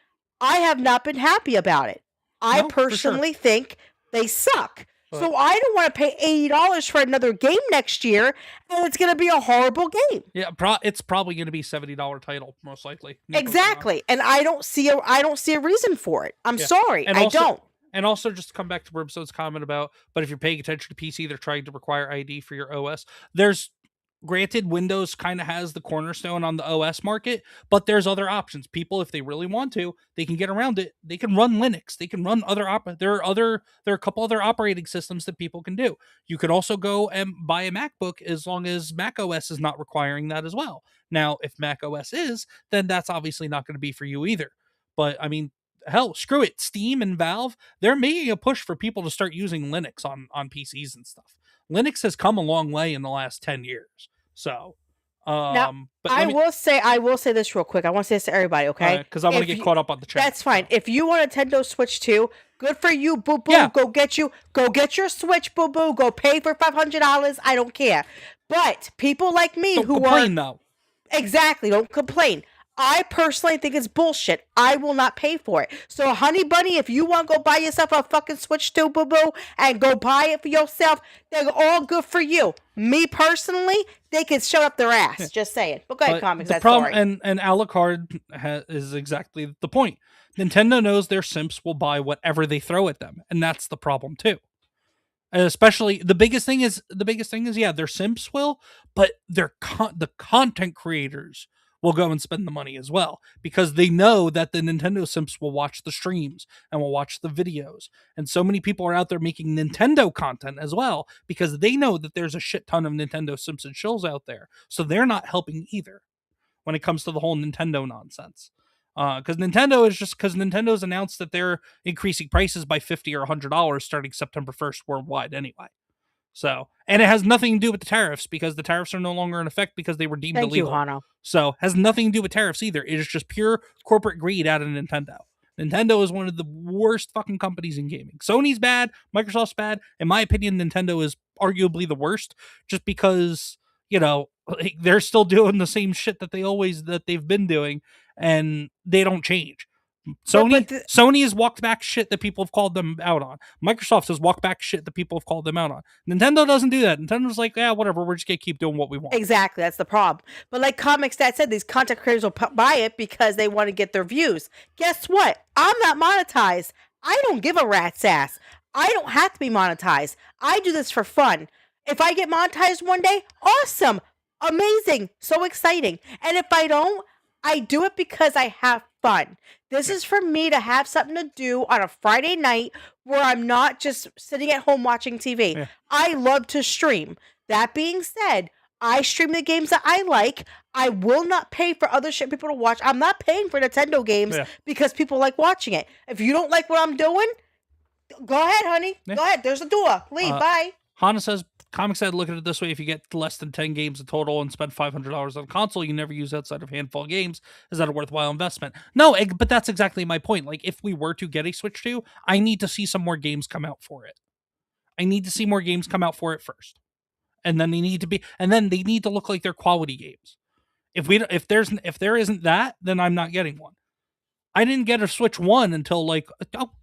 I have not been happy about it. I personally think they suck. So I don't want to pay $80 for another game next year, and it's going to be a horrible game. Yeah, it's probably going to be $70 title, most likely. Exactly, and I don't see a reason for it. I'm sorry, I don't. And also, just to come back to Brimstone's comment about, but if you're paying attention to PC, they're trying to require ID for your OS. Granted, Windows kind of has the cornerstone on the OS market, but there's other options. People, if they really want to, they can get around it. They can run Linux. They can run there are a couple other operating systems that people can do. You could also go and buy a MacBook as long as Mac OS is not requiring that as well. Now, if Mac OS is, then that's obviously not going to be for you either. But I mean, hell, screw it. Steam and Valve, they're making a push for people to start using Linux on PCs and stuff. Linux has come a long way in the last 10 years. So, now, but I will say this real quick. I want to say this to everybody, okay? Because I want to get caught up on the chat. That's fine. If you want a Nintendo Switch 2, good for you, boo boo. Yeah. Go get your Switch, boo boo. Go pay for $500. I don't care. But people like me Don't who complain, though. Exactly, don't complain. I personally think it's bullshit. I will not pay for it. So, honey bunny, if you want to go buy yourself a fucking Switch 2, boo-boo, and go buy it for yourself, they're all good for you. Me, personally, they can shut up their ass. Just saying. But go ahead, Comix. The problem, and Alucard is exactly the point. Nintendo knows their simps will buy whatever they throw at them, and that's the problem, too. And especially, the biggest thing is, yeah, their simps will, but the content creators will go and spend the money as well, because they know that the Nintendo simps will watch the streams and will watch the videos. And so many people are out there making Nintendo content as well, because they know that there's a shit ton of Nintendo simps and shills out there. So they're not helping either when it comes to the whole Nintendo nonsense. Because Nintendo's announced that they're increasing prices by $50 or $100 starting September 1st worldwide anyway. So, and it has nothing to do with the tariffs, because the tariffs are no longer in effect because they were deemed Thank you, illegal. Hano. So, has nothing to do with tariffs either. It is just pure corporate greed out of Nintendo. Nintendo is one of the worst fucking companies in gaming. Sony's bad, Microsoft's bad. In my opinion, Nintendo is arguably the worst, just because, like, they're still doing the same shit that they've been doing, and they don't change. Sony has walked back shit that people have called them out on. Microsoft has walked back shit that people have called them out on. Nintendo doesn't do that. Nintendo's like, yeah, whatever. We're just gonna keep doing what we want. Exactly, that's the problem. But like ComixDad said, these content creators will buy it because they want to get their views. Guess what? I'm not monetized. I don't give a rat's ass. I don't have to be monetized. I do this for fun. If I get monetized one day, awesome, amazing, so exciting. And if I don't, I do it because I have fun. This is for me to have something to do on a Friday night where I'm not just sitting at home watching TV. Yeah. I love to stream. That being said, I stream the games that I like. I will not pay for other shit people to watch. I'm not paying for Nintendo games because people like watching it. If you don't like what I'm doing, go ahead, honey. Yeah. Go ahead. There's a door. Leave. Bye. Hana says, ComixDad, look at it this way: if you get less than 10 games in total and spend $500 on a console you never use outside of a handful of games, is that a worthwhile investment? No, but that's exactly my point. Like, if we were to get a Switch 2, I need to see some more games come out for it. I need to see more games come out for it first. And then they need to look like they're quality games. If there isn't that, then I'm not getting one. I didn't get a Switch 1 until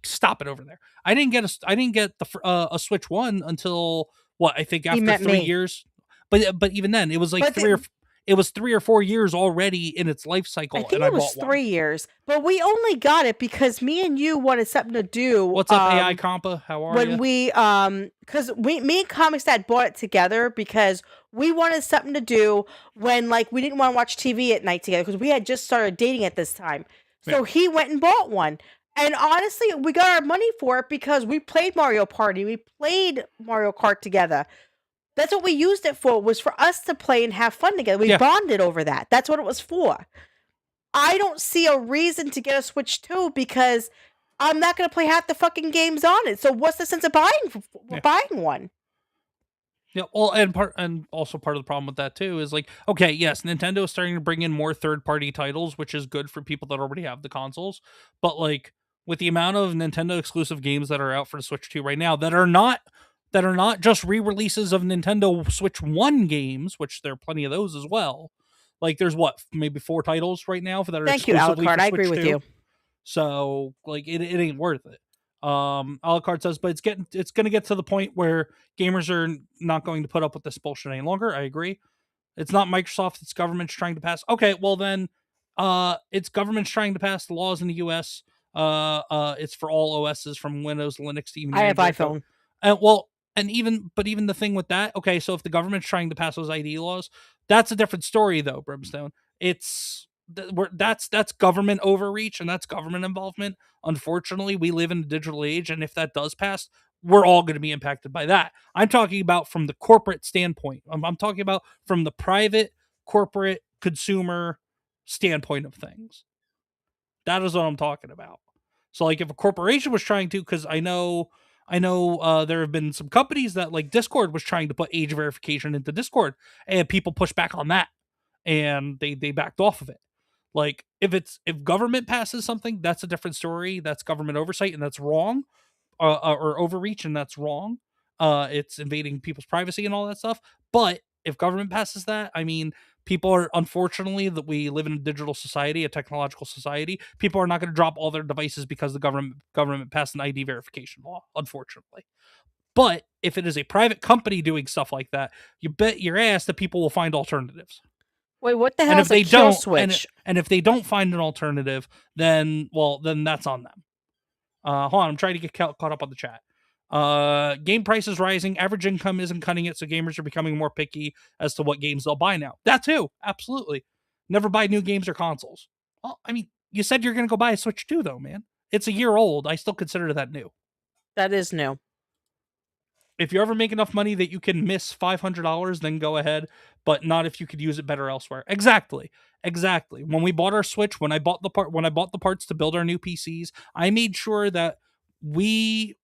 stop it over there. I didn't get a Switch 1 until I think after 3 years. But even then, it was like 3 or 4 years already in its life cycle. I think it was 3 years, but we only got it because me and you wanted something to do. What's up, AI Compa? How are you? When we because me and ComixDad bought it together because we wanted something to do when we didn't want to watch TV at night together, because we had just started dating at this time. So he went and bought one. And honestly, we got our money for it because we played Mario Party. We played Mario Kart together. That's what we used it for, was for us to play and have fun together. We bonded over that. That's what it was for. I don't see a reason to get a Switch 2 because I'm not going to play half the fucking games on it. So what's the sense of buying one? Yeah, well, and also part of the problem with that too is okay, yes, Nintendo is starting to bring in more third-party titles, which is good for people that already have the consoles. But with the amount of Nintendo exclusive games that are out for the Switch 2 right now that are not just re-releases of Nintendo Switch 1 games, which there are plenty of those as well. There's maybe 4 titles right now that are exclusively for Switch 2. I agree with you. So it ain't worth it. Alucard says, but it's gonna get to the point where gamers are not going to put up with this bullshit any longer. I agree. It's not Microsoft, it's government's trying to pass. Okay, well then, it's government's trying to pass the laws in the US. It's for all OSs from Windows, Linux to even I have iPhone. Even the thing with that, okay, so if the government's trying to pass those ID laws, that's a different story though, Brimstone. That's government overreach and that's government involvement. Unfortunately, we live in a digital age, and if that does pass, we're all going to be impacted by that. I'm talking about from the corporate standpoint. I'm talking about from the private, corporate, consumer standpoint of things. That is what I'm talking about. So if a corporation was trying to, because I know there have been some companies that Discord was trying to put age verification into Discord, and people pushed back on that, and they backed off of it. If government passes something, that's a different story. That's government oversight, and that's wrong, or overreach, and that's wrong. It's invading people's privacy and all that stuff. But if government passes that, I mean, people are, unfortunately, that we live in a digital society, a technological society. People are not going to drop all their devices because the government passed an ID verification law, unfortunately. But if it is a private company doing stuff like that, you bet your ass that people will find alternatives. Wait, what the hell is a kill switch? And if they don't find an alternative, then that's on them. Hold on, I'm trying to get caught up on the chat. Game prices rising, average income isn't cutting it, so gamers are becoming more picky as to what games they'll buy now. That too, absolutely. Never buy new games or consoles. Well, I mean, you said you're going to go buy a Switch 2, though, man. It's a year old. I still consider that new. That is new. If you ever make enough money that you can miss $500, then go ahead, but not if you could use it better elsewhere. Exactly. When we bought our Switch, when I bought the parts to build our new PCs, I made sure that we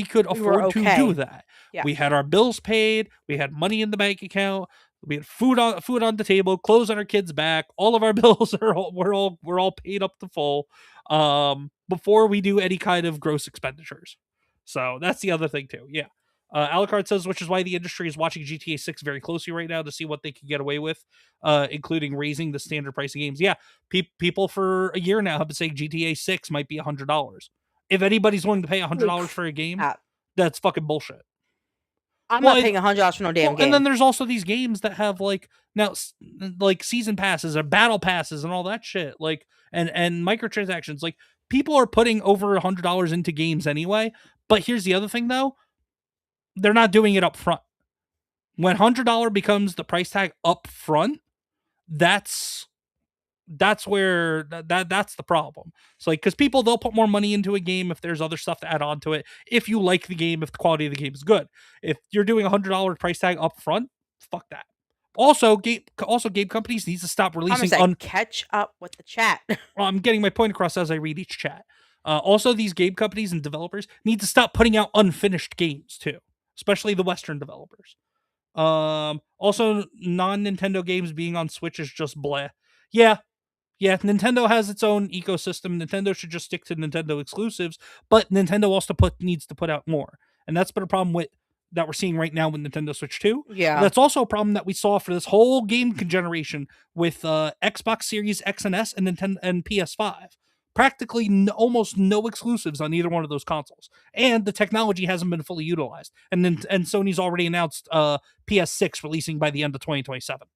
could afford to do that. Yeah. We had our bills paid, we had money in the bank account, we had food on the table, clothes on our kids' back. All of our bills we're all paid up to full before we do any kind of gross expenditures. So that's the other thing too. Yeah. Alucard says, which is why the industry is watching GTA 6 very closely right now to see what they can get away with, including raising the standard price of games. Yeah, people for a year now have been saying GTA 6 might be $100. If anybody's willing to pay $100 for a game, that's fucking bullshit. I'm not paying $100 for no damn game. And then there's also these games that have like season passes or battle passes and all that shit, like and microtransactions. Like people are putting over $100 into games anyway. But here's the other thing though. They're not doing it up front. When $100 becomes the price tag up front, that's where that's the problem. So like, because people, they'll put more money into a game if there's other stuff to add on to it. If you like the game, if the quality of the game is good. If you're doing $100 price tag up front, fuck that. Also, game companies need to stop releasing. Catch up with the chat. Well, I'm getting my point across as I read each chat. Also, these game companies and developers need to stop putting out unfinished games too, especially the Western developers. Also, non-Nintendo games being on Switch is just bleh. Yeah, Nintendo has its own ecosystem. Nintendo should just stick to Nintendo exclusives, but Nintendo also needs to put out more. And that's been a problem that we're seeing right now with Nintendo Switch 2. Yeah. That's also a problem that we saw for this whole game generation with Xbox Series X and S and Nintendo and PS5. Practically almost no exclusives on either one of those consoles. And the technology hasn't been fully utilized. And Sony's already announced PS6 releasing by the end of 2027.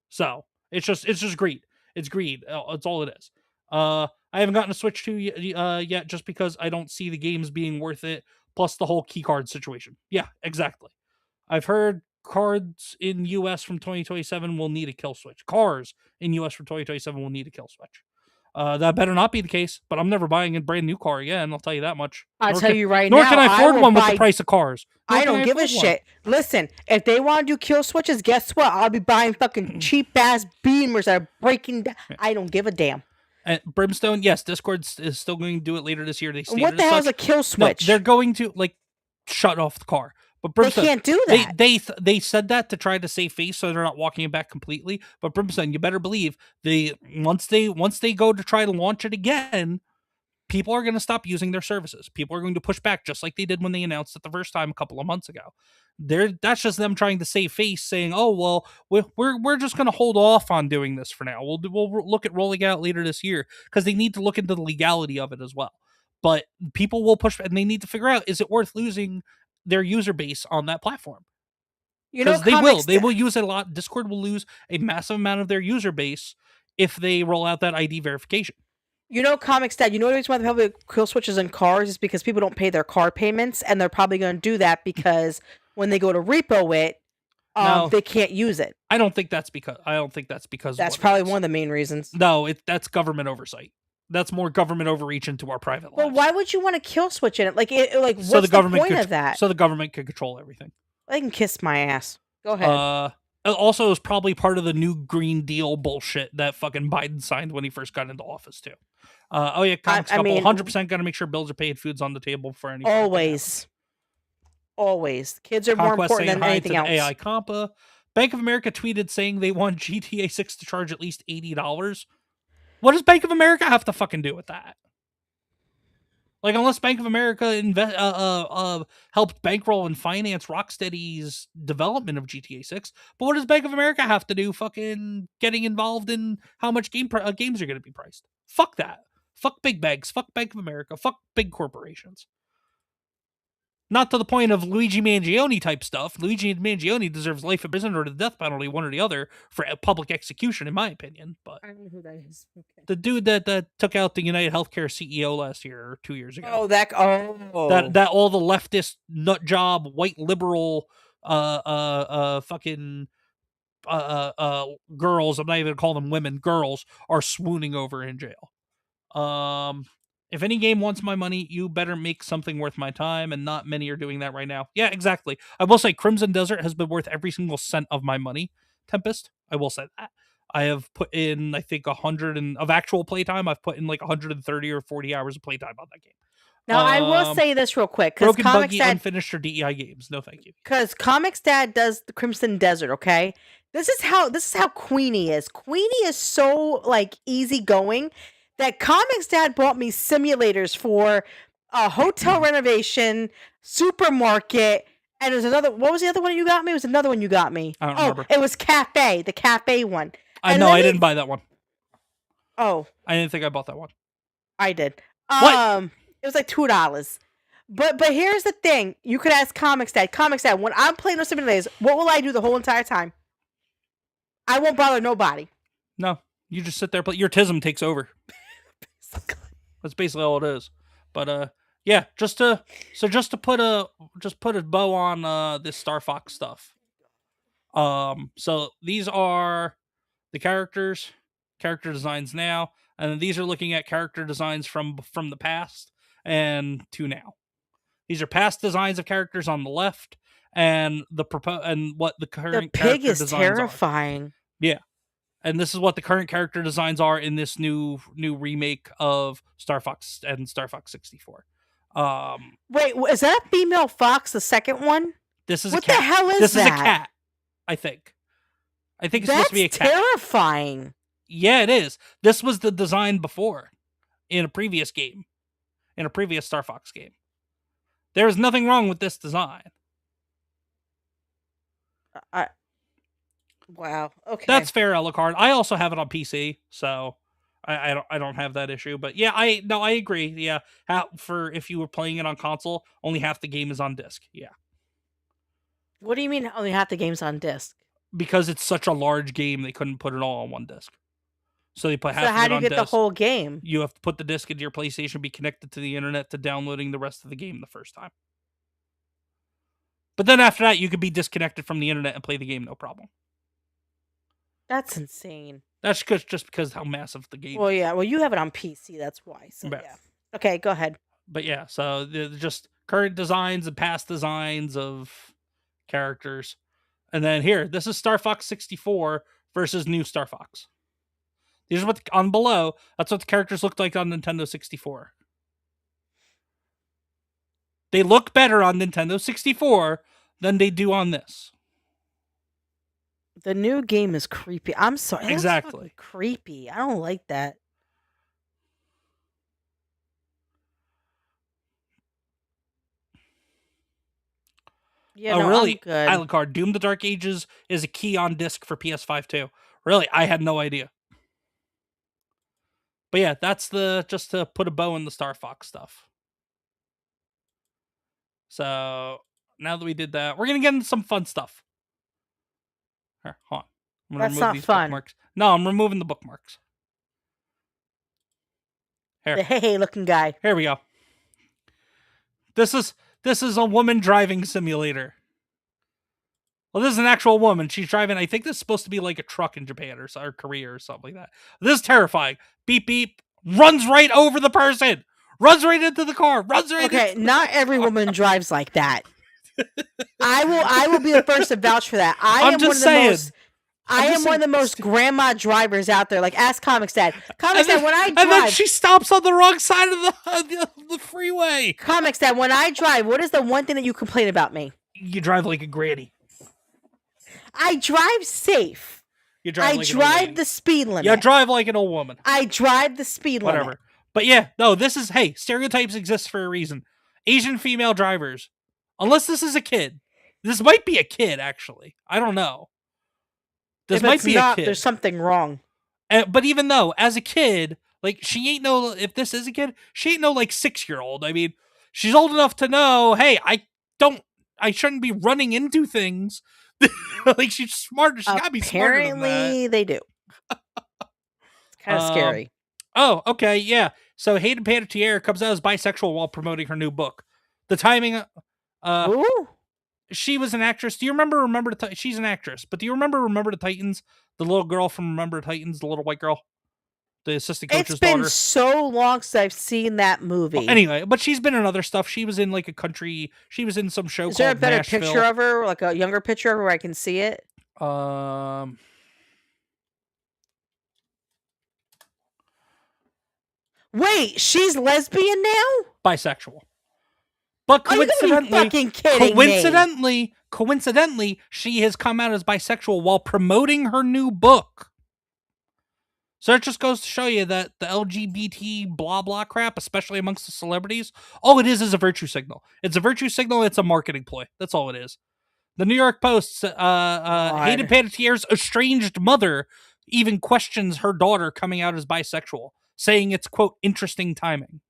So, it's just greed. It's greed. It's all it is. I haven't gotten a Switch 2 yet just because I don't see the games being worth it, plus the whole keycard situation. Yeah, exactly. I've heard cards in US from 2027 will need a kill switch. Cars in US from 2027 will need a kill switch. That better not be the case, but I'm never buying a brand new car again, I'll tell you that much. I'll tell you right now. Nor can I afford one with the price of cars. I don't give a shit. Listen, if they want to do kill switches, guess what? I'll be buying fucking cheap-ass Beamers that are breaking down. I don't give a damn. And Brimstone, yes, Discord is still going to do it later this year. What the hell is a kill switch? No, they're going to, shut off the car. But Brimstone, they can't do that. They said that to try to save face, so they're not walking it back completely. But Brimstone, you better believe once they go to try to launch it again, people are going to stop using their services. People are going to push back, just like they did when they announced it the first time a couple of months ago. That's just them trying to save face, saying, "Oh well, we're just going to hold off on doing this for now. We'll look at rolling out later this year," because they need to look into the legality of it as well. But people will push, and they need to figure out, is it worth losing their user base on that platform? Because they will use it a lot. Discord will lose a massive amount of their user base if they roll out that ID verification. ComixDad, the reason why they have kill switches in cars is because people don't pay their car payments, and they're probably going to do that because when they go to repo it, they can't use it. I don't think that's because. That's probably one of the main reasons. No, that's government oversight. That's more government overreach into our private lives. Well, why would you want to kill switch in it? What's the point of that? So the government could control everything. They can kiss my ass. Go ahead. Also, it was probably part of the new Green Deal bullshit that fucking Biden signed when he first got into office too. Comics Couple, 100% got to make sure bills are paid, food's on the table for any. Always. Kids are more important than anything else. AI Compa. Bank of America tweeted saying they want GTA 6 to charge at least $80. What does Bank of America have to fucking do with that? Unless Bank of America helped bankroll and finance Rocksteady's development of GTA 6, but what does Bank of America have to do fucking getting involved in how much games are going to be priced? Fuck that. Fuck big banks. Fuck Bank of America. Fuck big corporations. Not to the point of Luigi Mangione type stuff. Luigi Mangione deserves life in prison or the death penalty, one or the other, for public execution, in my opinion. But I don't know who that is. Okay. The dude that took out the United Healthcare CEO last year or 2 years ago. That all the leftist nut job, white liberal, fucking girls, I'm not even gonna call them women, girls are swooning over in jail. If any game wants my money, you better make something worth my time, and not many are doing that right now. Yeah, exactly. I will say Crimson Desert has been worth every single cent of my money. Tempest, I will say that. I have put in, I think, 100 of actual playtime. I've put in like 130 or 40 hours of playtime on that game. Now, I will say this real quick, because Broken Buggy, Unfinished, or DEI games. No, thank you. Because ComixDad does the Crimson Desert. Okay, this is how Queenie is. Queenie is so like easygoing that ComixDad bought me simulators for a hotel renovation, supermarket, and there's another. What was the other one you got me? It was another one you got me. I don't remember. It was the cafe one. I know I didn't buy that one. Oh, I didn't think I bought that one. I did. What? It was like $2. But here's the thing. You could ask ComixDad. ComixDad, when I'm playing those simulators, what will I do the whole entire time? I won't bother nobody. No, you just sit there. But your tism takes over. That's basically all it is. But yeah, just to put a bow on this Star Fox stuff. So these are the character designs now, and these are looking at character designs from the past and to now. These are past designs of characters on the left, and what the current the pig character is designs terrifying. are. Yeah, and this is what the current character designs are in this new remake of Star Fox and Star Fox 64. Wait, is that a female fox? The second one? This is what a cat. the hell is this that? This is a cat. I think it's supposed to be a cat. That's terrifying. Yeah, it is. This was the design before in a previous game, in a previous Star Fox game. There is nothing wrong with this design. Wow. Okay. That's fair, Alucard. I also have it on PC, so I don't have that issue. But yeah, I agree. Yeah, if you were playing it on console, only half the game is on disc. Yeah. What do you mean only half the game's on disc? Because it's such a large game, they couldn't put it all on one disc. So they put half of it on disc. So how do you get the whole game? You have to put the disc into your PlayStation, be connected to the internet to downloading the rest of the game the first time. But then after that, you could be disconnected from the internet and play the game no problem. That's insane. That's just because how massive the game Well, is. yeah. Well, you have it on PC. That's why. So, yeah. Okay, go ahead. But yeah, so they're just current designs and past designs of characters. And then here, this is Star Fox 64 versus new Star Fox. These are on below. That's what the characters looked like on Nintendo 64. They look better on Nintendo 64 than they do on this. The new game is creepy. I'm sorry. Exactly. Creepy. I don't like that. Yeah, no, really? I'm good. Alucard, Doom the Dark Ages is a key on disc for PS5 too. Really? I had no idea. But yeah, that's just to put a bow in the Star Fox stuff. So now that we did that, we're gonna get into some fun stuff. Here, hold on. I'm gonna That's not fun. Bookmarks. No, I'm removing the bookmarks. Here. The hey looking guy. Here we go. This is a woman driving simulator. Well, this is an actual woman. She's driving. I think this is supposed to be like a truck in Japan or Korea or something like that. This is terrifying. Beep beep. Runs right over the person. Runs right into the car. Runs right. Okay, not every woman drives like that. I will be the first to vouch for that. I am one of the most grandma drivers out there. Like, ask ComixDad. ComixDad, when I drive, and then she stops on the wrong side of the freeway. ComixDad, when I drive, what is the one thing that you complain about me? You drive like a granny. I drive safe. You drive like drive the speed limit. You drive like an old woman. I drive the speed limit. Whatever. But yeah, no, stereotypes exist for a reason. Asian female drivers, unless this is a kid. This might be a kid, actually. I don't know. This might be a kid. There's something wrong. But even though, as a kid, like, she ain't no, if this is a kid, she ain't no, like, 6-year-old. I mean, she's old enough to know, hey, I shouldn't be running into things. Like, she's smart. She's gotta be smarter than that. Apparently, they do. It's kind of scary. Oh, okay, yeah. So Hayden Panettiere comes out as bisexual while promoting her new book. The timing, Ooh. She was an actress. Do you remember she's an actress, but do you remember the Titans? The little girl from Remember the Titans, the little white girl, the assistant coach's daughter. It's been so long since I've seen that movie. Well, anyway, but she's been in other stuff. She was in like a country. She was in some show. Is there a called better Nashville. picture of her, like a younger picture of her where I can see it? Wait, she's lesbian now? Bisexual. But Are you gonna be fucking kidding me? Coincidentally, she has come out as bisexual while promoting her new book. So it just goes to show you that the LGBT blah blah crap, especially amongst the celebrities, all it is a virtue signal. It's a virtue signal. It's a marketing ploy. That's all it is. The New York Post, Hayden Panettiere's estranged mother even questions her daughter coming out as bisexual, saying it's, quote, interesting timing.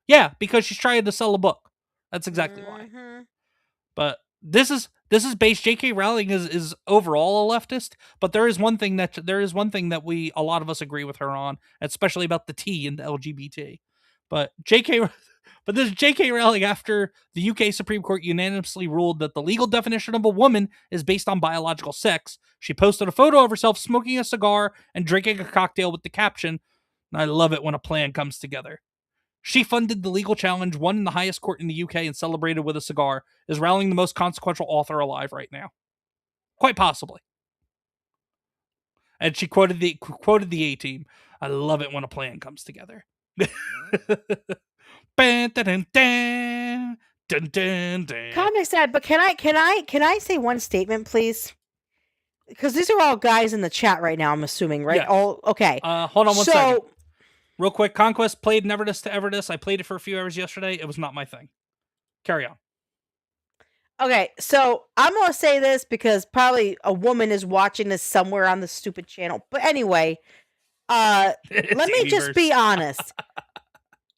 Yeah, because she's trying to sell a book. That's exactly why. But this is based. J.K. Rowling is overall a leftist, but there is one thing that a lot of us agree with her on, especially about the T in the LGBT. But this is J.K. Rowling after the UK Supreme Court unanimously ruled that the legal definition of a woman is based on biological sex. She posted a photo of herself smoking a cigar and drinking a cocktail with the caption, "I love it when a plan comes together." She funded the legal challenge, won in the highest court in the UK, and celebrated with a cigar. Is Rowling the most consequential author alive right now? Quite possibly. And she quoted the A-Team. "I love it when a plan comes together." ComixDad, but can I say one statement, please? Because these are all guys in the chat right now, I'm assuming, right? Yes. All okay. Hold on one second. Real quick, Conquest played Neverness to Everness. I played it for a few hours yesterday. It was not my thing. Carry on. Okay, so I'm going to say this because probably a woman is watching this somewhere on the stupid channel. But anyway, let me just be honest.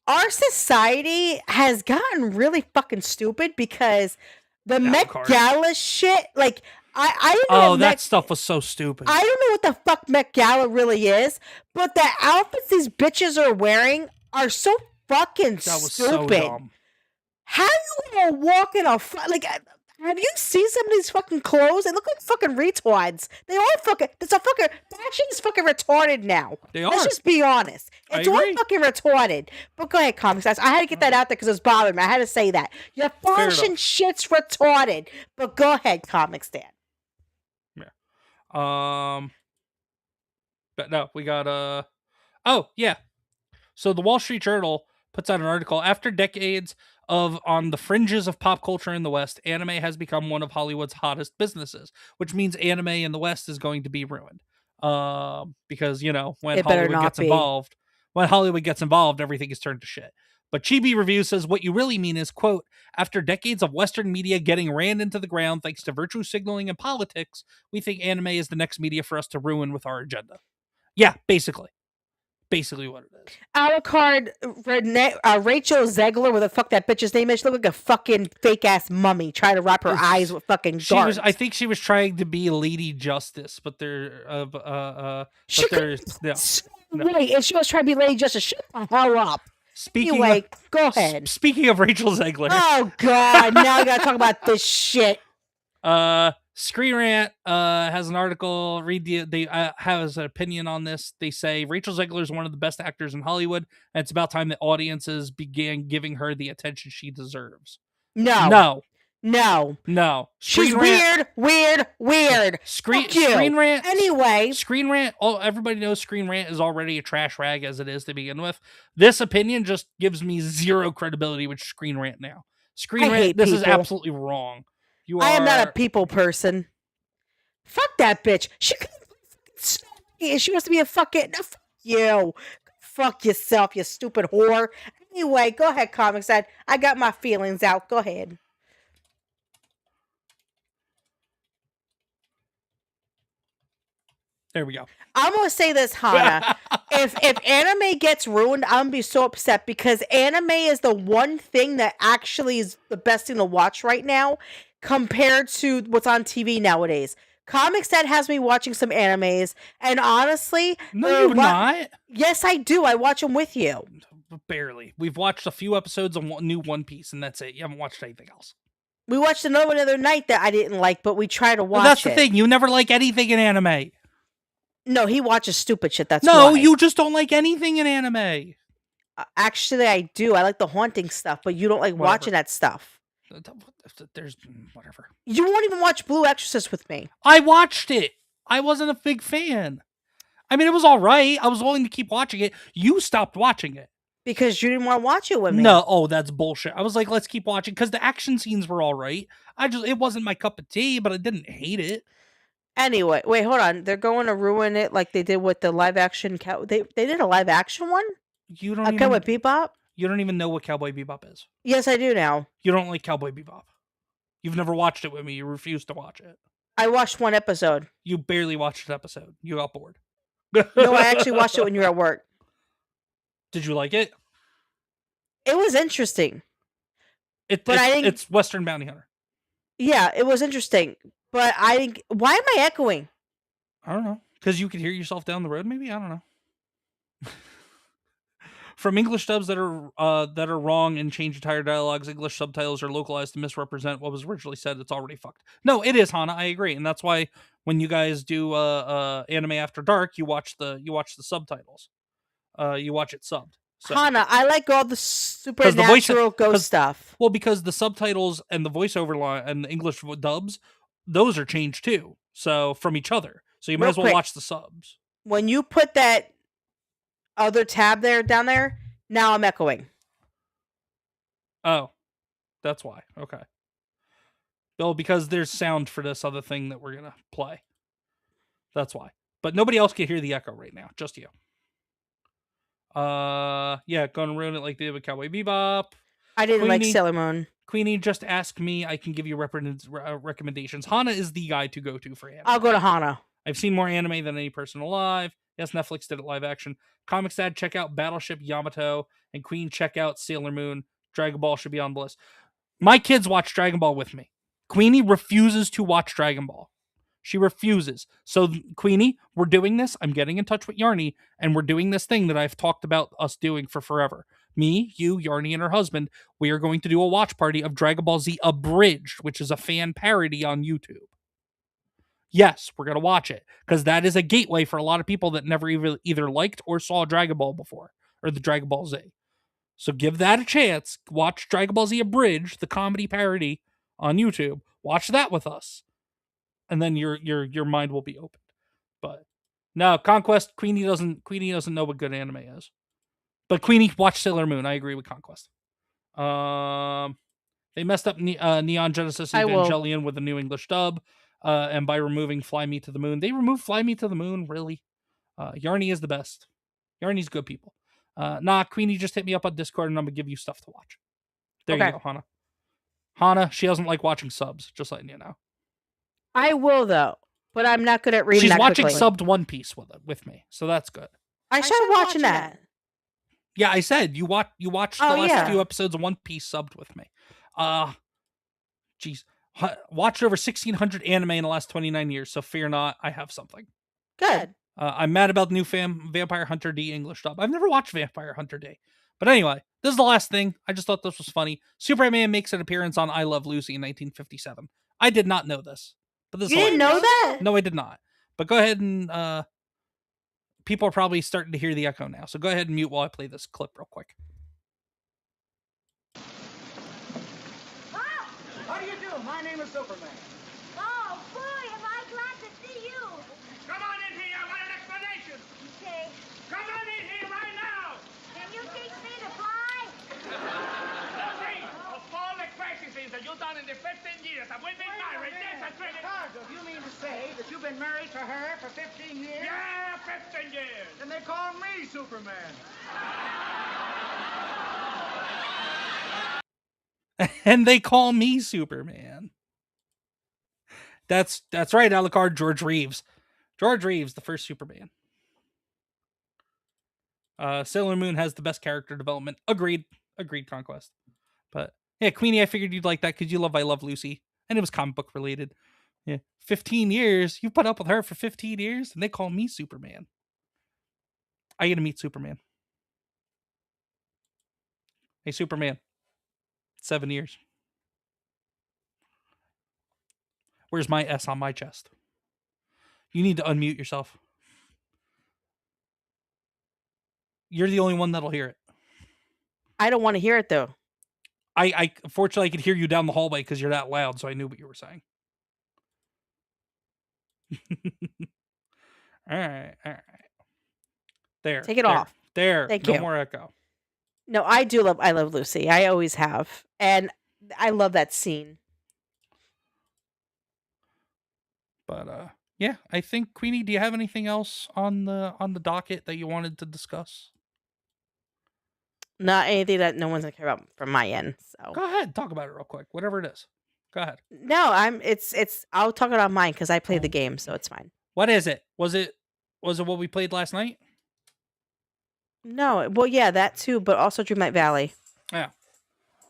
Our society has gotten really fucking stupid because the Met Gala shit, like, I don't know. That stuff was so stupid. I don't know what the fuck Met Gala really is, but the outfits these bitches are wearing are so fucking that was stupid. So dumb. How you gonna walk in a like? Have you seen some of these fucking clothes? They look like fucking retards. They are fucking. It's a fucking fashion is fucking retarded now. They Let's are. just be honest. It's all fucking retarded. But go ahead, Comics. I had to get that out there because it was bothering me. I had to say that your fashion shit's retarded. But go ahead, ComixDad. But no, we got oh yeah. So the Wall Street Journal puts out an article after decades of on the fringes of pop culture in the West, anime has become one of Hollywood's hottest businesses, which means anime in the West is going to be ruined. Because when Hollywood gets involved, everything is turned to shit. But Chibi Review says what you really mean is, quote, after decades of Western media getting ran into the ground thanks to virtue signaling and politics, we think anime is the next media for us to ruin with our agenda. Yeah, basically what it is. Alucard, Rachel Zegler, where the fuck that bitch's name is, she looked like a fucking fake ass mummy trying to wrap her eyes with fucking guards. I think she was trying to be Lady Justice, but right, and she was trying to be Lady Justice. Shut the hell up. Go ahead. Speaking of Rachel Zegler. Oh god, now I gotta talk about this shit. Screen Rant has an article. They has an opinion on this. They say Rachel Zegler is one of the best actors in Hollywood, and it's about time that audiences began giving her the attention she deserves. No. She's weird. Screen Rant. Anyway, Screen Rant. Everybody knows Screen Rant is already a trash rag as it is to begin with. This opinion just gives me zero credibility with Screen Rant now. Screen Rant. This is absolutely wrong. I am not a people person. Fuck that bitch. She wants to be a fucking. No, fuck you. Fuck yourself, you stupid whore. Anyway, go ahead, ComixDad. I got my feelings out. Go ahead. There we go. I'm gonna say this, Hana. if anime gets ruined, I'm gonna be so upset because anime is the one thing that actually is the best thing to watch right now compared to what's on TV nowadays. ComixDad has me watching some animes, and honestly, no, you're not. Yes, I do. I watch them with you. Barely. We've watched a few episodes of new One Piece, and that's it. You haven't watched anything else. We watched another one the other night that I didn't like, but we tried to watch That's the it. thing. You never like anything in anime. No, he watches stupid shit. That's No, why. you just don't like anything in anime. Actually, I do. I like the haunting stuff, but you don't like Whatever. watching that stuff. There's whatever. You won't even watch Blue Exorcist with me. I watched it. I wasn't a big fan. I mean, it was all right. I was willing to keep watching it. You stopped watching it. Because you didn't want to watch it with me. No, oh, that's bullshit. I was like, let's keep watching because the action scenes were all right. It wasn't my cup of tea, but I didn't hate it. Anyway, wait, hold on. They're going to ruin it like they did with the live action They did a live action one? You don't Okay, even with Bebop? You don't even know what Cowboy Bebop is. Yes, I do now. You don't like Cowboy Bebop. You've never watched it with me. You refuse to watch it. I watched one episode. You barely watched an episode. You got bored. No, I actually watched it when you were at work. Did you like it? It was interesting. It's Western Bounty Hunter. Yeah, it was interesting. But I think... Why am I echoing? I don't know. Because you could hear yourself down the road, maybe? I don't know. From English dubs that are wrong and change entire dialogues, English subtitles are localized to misrepresent what was originally said. It's already fucked. No, it is, Hana. I agree, and that's why when you guys do anime after dark, you watch the subtitles. You watch it subbed. So. Hana, I like all the supernatural ghost stuff. Well, because the subtitles and the voiceover line and the English dubs, those are changed too. So from each other. So you might as well watch the subs. When you put that other tab down there, now I'm echoing. Oh, that's why. Okay. Well, because there's sound for this other thing that we're going to play. That's why. But nobody else can hear the echo right now. Just you. Yeah, gonna ruin it like they did with Cowboy Bebop. I didn't like Sailor Moon. Queenie, just ask me. I can give you recommendations. Hana is the guy to go to for anime. I'll go to Hana. I've seen more anime than any person alive. Yes, Netflix did it live action. ComixDad, check out Battleship Yamato. And Queen, check out Sailor Moon. Dragon Ball should be on the list. My kids watch Dragon Ball with me. Queenie refuses to watch Dragon Ball. She refuses. So, Queenie, we're doing this. I'm getting in touch with Yarny, and we're doing this thing that I've talked about us doing for forever. Me, you, Yarny, and her husband, we are going to do a watch party of Dragon Ball Z Abridged, which is a fan parody on YouTube. Yes, we're going to watch it, because that is a gateway for a lot of people that never either liked or saw Dragon Ball before, or the Dragon Ball Z. So give that a chance. Watch Dragon Ball Z Abridged, the comedy parody on YouTube. Watch that with us. And then your mind will be opened. But no, Conquest, Queenie doesn't know what good anime is. But Queenie, watch Sailor Moon. I agree with Conquest. They messed up Neon Genesis Evangelion with a new English dub. And by removing Fly Me to the Moon. They removed Fly Me to the Moon, really? Yarny is the best. Yarny's good people. Queenie, just hit me up on Discord and I'm going to give you stuff to watch. There you go, Hana. Hana, she doesn't like watching subs, just letting you know. I will, though. But I'm not good at reading. She's watching subbed One Piece with me, so that's good. I started watching that. Yeah, I said you watched the last few episodes of One Piece subbed with me. Jeez. Watched over 1,600 anime in the last 29 years, so fear not, I have something. Good. I'm mad about the new Vampire Hunter D English dub. I've never watched Vampire Hunter D. But anyway, this is the last thing. I just thought this was funny. Superman makes an appearance on I Love Lucy in 1957. I did not know this. But this you didn't know that? No, I did not. But go ahead and people are probably starting to hear the echo now. So go ahead and mute while I play this clip real quick. How do you do? My name is Superman. Oh, boy, am I glad to see you. Come on in here. I want an explanation. Okay. Come on in here right now. Can you teach me to fly? Lucy, of all the crazy things that you've done in the 15 years that we've been married, this has been... Ricardo, you mean to say that you've been married to her for 15 years? Yeah, 15 years. Then they call me Superman. And they call me Superman. That's right, Alucard, George Reeves. George Reeves, the first Superman. Sailor Moon has the best character development. Agreed, Conquest. But yeah, Queenie, I figured you'd like that because you love I Love Lucy. And it was comic book related. Yeah, 15 years. You put up with her for 15 years, and they call me Superman. I get to meet Superman. Hey, Superman. 7 years. Where's my S on my chest? You need to unmute yourself. You're the only one that'll hear it. I don't want to hear it though. I fortunately I could hear you down the hallway because you're that loud, so I knew what you were saying. All right. There. Take it off. There. Thank no you. more echo. No, I love Lucy. I always have. And I love that scene. But yeah, I think Queenie, do you have anything else on the docket that you wanted to discuss? Not anything that no one's gonna care about from my end. So go ahead, talk about it real quick. Whatever it is. Go ahead. No, I'll talk about mine because I played the game, so it's fine. What is it? Was it what we played last night? No, well, yeah, that too, but also Dreamlight Valley. Yeah.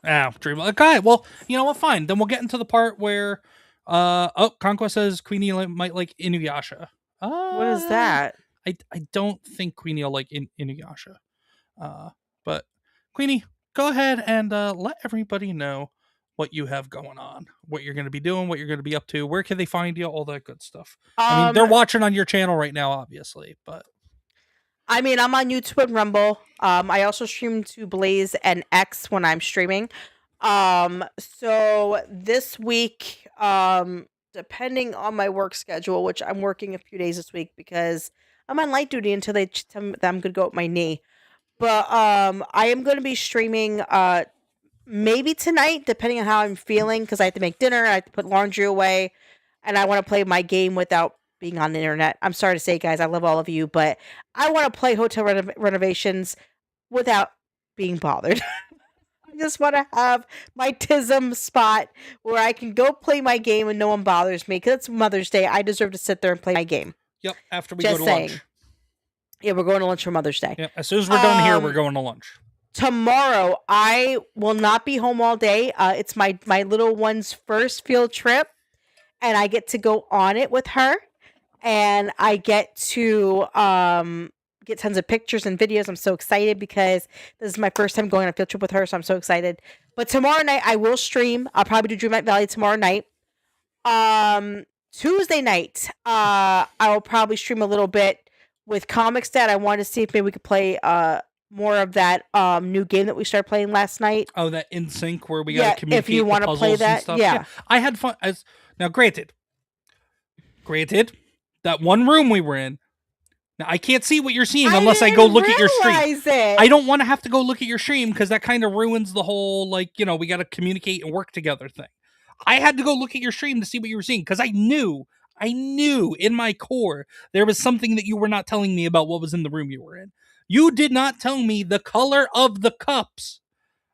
Dreamlight. Okay, well, you know what? Fine. Then we'll get into the part where, Conquest says Queenie might like Inuyasha. What is that? I don't think Queenie will like Inuyasha. But Queenie, go ahead and let everybody know what you have going on, what you're going to be doing, what you're going to be up to, where can they find you, all that good stuff. I mean, they're watching on your channel right now, obviously, but I mean, I'm on YouTube and Rumble. I also stream to Blaze and X when I'm streaming. So this week, depending on my work schedule, which I'm working a few days this week because I'm on light duty until they tell me that I'm going to go with my knee. But I am going to be streaming maybe tonight, depending on how I'm feeling, because I have to make dinner, I have to put laundry away, and I want to play my game without being on the internet. I'm sorry to say, guys, I love all of you, but I want to play Hotel Renovations without being bothered. I just want to have my TISM spot where I can go play my game and no one bothers me, because it's Mother's Day. I deserve to sit there and play my game. Yep, after we Just go to saying. lunch. Yeah, we're going to lunch for Mother's Day. Yep, as soon as we're done here, we're going to lunch. Tomorrow, I will not be home all day. It's my little one's first field trip, and I get to go on it with her, and I get to get tons of pictures and videos. I'm so excited because this is my first time going on a field trip with her, so I'm so excited. But tomorrow night, I will stream. I'll probably do Dreamlight Valley tomorrow night. Tuesday night, I will probably stream a little bit with ComixDad. I want to see if maybe we could play more of that new game that we started playing last night. Oh, that In Sync where we got to communicate if you want to play that, stuff. yeah. I had fun. Now, granted, that one room we were in. Now, I can't see what you're seeing unless I go look at your stream. I don't want to have to go look at your stream because that kind of ruins the whole, we got to communicate and work together thing. I had to go look at your stream to see what you were seeing because I knew in my core there was something that you were not telling me about what was in the room you were in. You did not tell me the color of the cups.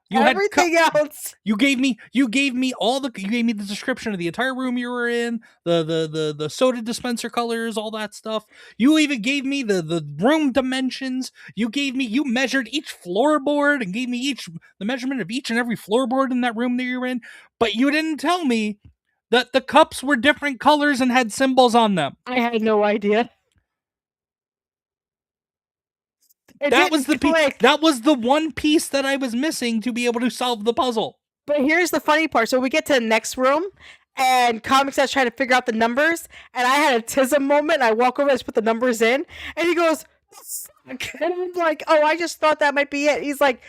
You everything else. You gave me the description of the entire room you were in, the soda dispenser colors, all that stuff. You even gave me the room dimensions. You measured each floorboard and gave me the measurement of each and every floorboard in that room that you were in. But you didn't tell me that the cups were different colors and had symbols on them. I had no idea. That was the one piece that I was missing to be able to solve the puzzle. But here's the funny part. So we get to the next room, and ComixDad's trying to figure out the numbers, and I had a TISM moment. I walk over, I just put the numbers in, and he goes, and I'm like, oh, I just thought that might be it. He's like,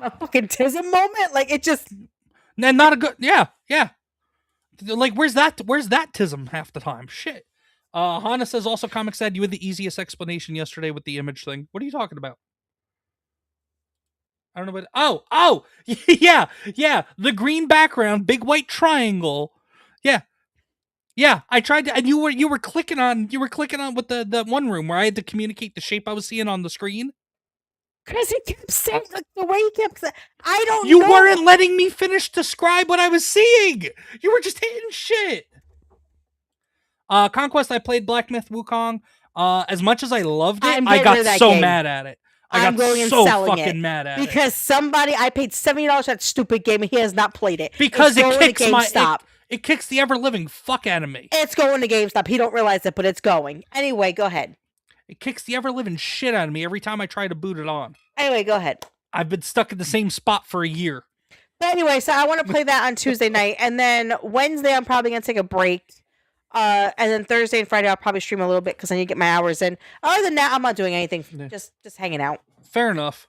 a fucking TISM moment? Like, it just... And not a good... Yeah. Like, where's that TISM half the time? Shit. Hana says also, ComixDad, you had the easiest explanation yesterday with the image thing. What are you talking about? I don't know what... Oh! Yeah. The green background, big white triangle. Yeah. I tried to... And you were clicking on with the one room where I had to communicate the shape I was seeing on the screen. Because he kept saying, like, the way he kept saying... I don't know. You weren't letting me finish describe what I was seeing. You were just hitting shit. Conquest, I played Black Myth Wukong. As much as I loved it, I got so mad at it. I got so fucking mad at it. Because I paid $70 for that stupid game and he has not played it. Because it kicks GameStop. It kicks the ever-living fuck out of me. It's going to GameStop. He don't realize it, but it's going. Anyway, go ahead. It kicks the ever-living shit out of me every time I try to boot it on. Anyway, go ahead. I've been stuck in the same spot for a year. But anyway, so I want to play that on Tuesday night. And then Wednesday, I'm probably going to take a break. And then Thursday and Friday I'll probably stream a little bit because I need to get my hours in. Other than that, I'm not doing anything. Yeah. Just hanging out. Fair enough.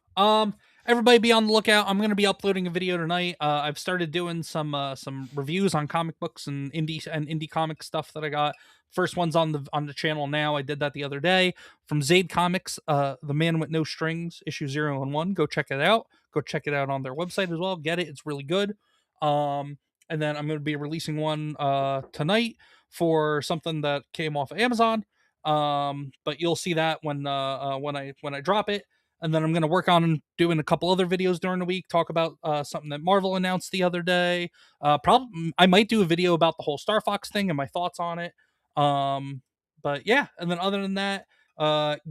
Everybody be on the lookout. I'm going to be uploading a video tonight. I've started doing some reviews on comic books and indie comic stuff that I got. First one's on the channel now. I did that the other day from Zaid Comics, The Man with No Strings, issue 0 and 1. Go check it out. Go check it out on their website as well. Get it. It's really good. And then I'm going to be releasing one tonight for something that came off of Amazon. But you'll see that when I drop it. And then I'm going to work on doing a couple other videos during the week, talk about something that Marvel announced the other day. I might do a video about the whole Star Fox thing and my thoughts on it. But yeah, and then other than that,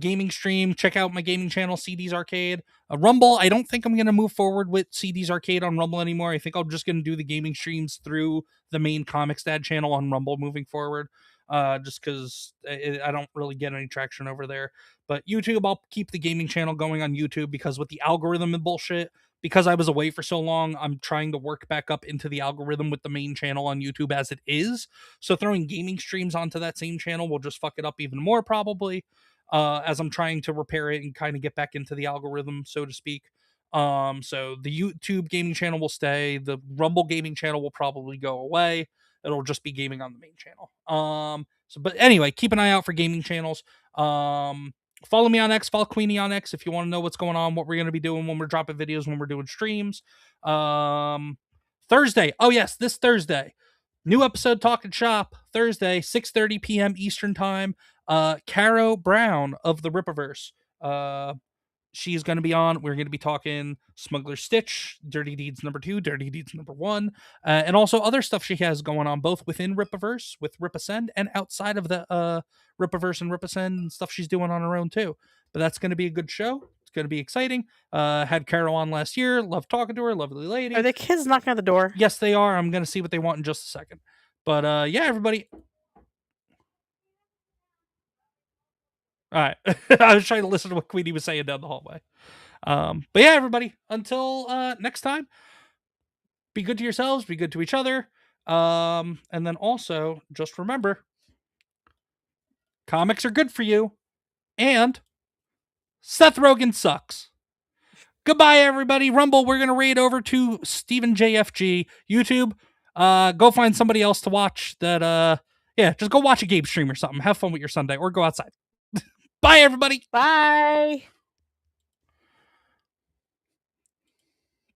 gaming stream, check out my gaming channel, CD's Arcade. Rumble, I don't think I'm going to move forward with CD's Arcade on Rumble anymore. I think I'm just going to do the gaming streams through the main ComixDad channel on Rumble moving forward. Just because I don't really get any traction over there. But YouTube, I'll keep the gaming channel going on YouTube because with the algorithm and bullshit, because I was away for so long, I'm trying to work back up into the algorithm with the main channel on YouTube as it is. So throwing gaming streams onto that same channel will just fuck it up even more probably, as I'm trying to repair it and kind of get back into the algorithm, so to speak. So the YouTube gaming channel will stay. The Rumble gaming channel will probably go away. It'll just be gaming on the main channel. But anyway, keep an eye out for gaming channels. Follow me on X, follow Queenie on X if you want to know what's going on, what we're going to be doing when we're dropping videos, when we're doing streams. Thursday. Oh, yes, this Thursday. New episode Talking Shop, Thursday, 6:30 p.m. Eastern Time. Caro Brown of the Rippaverse. She's going to be on. We're going to be talking Smuggler Stitch, Dirty Deeds number 2, Dirty Deeds number 1, and also other stuff she has going on, both within Rippaverse with Rip Ascend and outside of the Rippaverse and Rip Ascend and stuff she's doing on her own too. But that's going to be a good show. It's going to be exciting. Had Carol on last year. Loved talking to her. Lovely lady. Are the kids knocking at the door? Yes, they are. I'm going to see what they want in just a second. But yeah, everybody. All right. I was trying to listen to what Queenie was saying down the hallway. But yeah, everybody, until next time, be good to yourselves, be good to each other. And then also, just remember, comics are good for you, and Seth Rogen sucks. Goodbye, everybody. Rumble, we're going to raid over to Stephen JFG. YouTube, go find somebody else to watch that. Yeah, just go watch a game stream or something. Have fun with your Sunday, or go outside. Bye, everybody. Bye.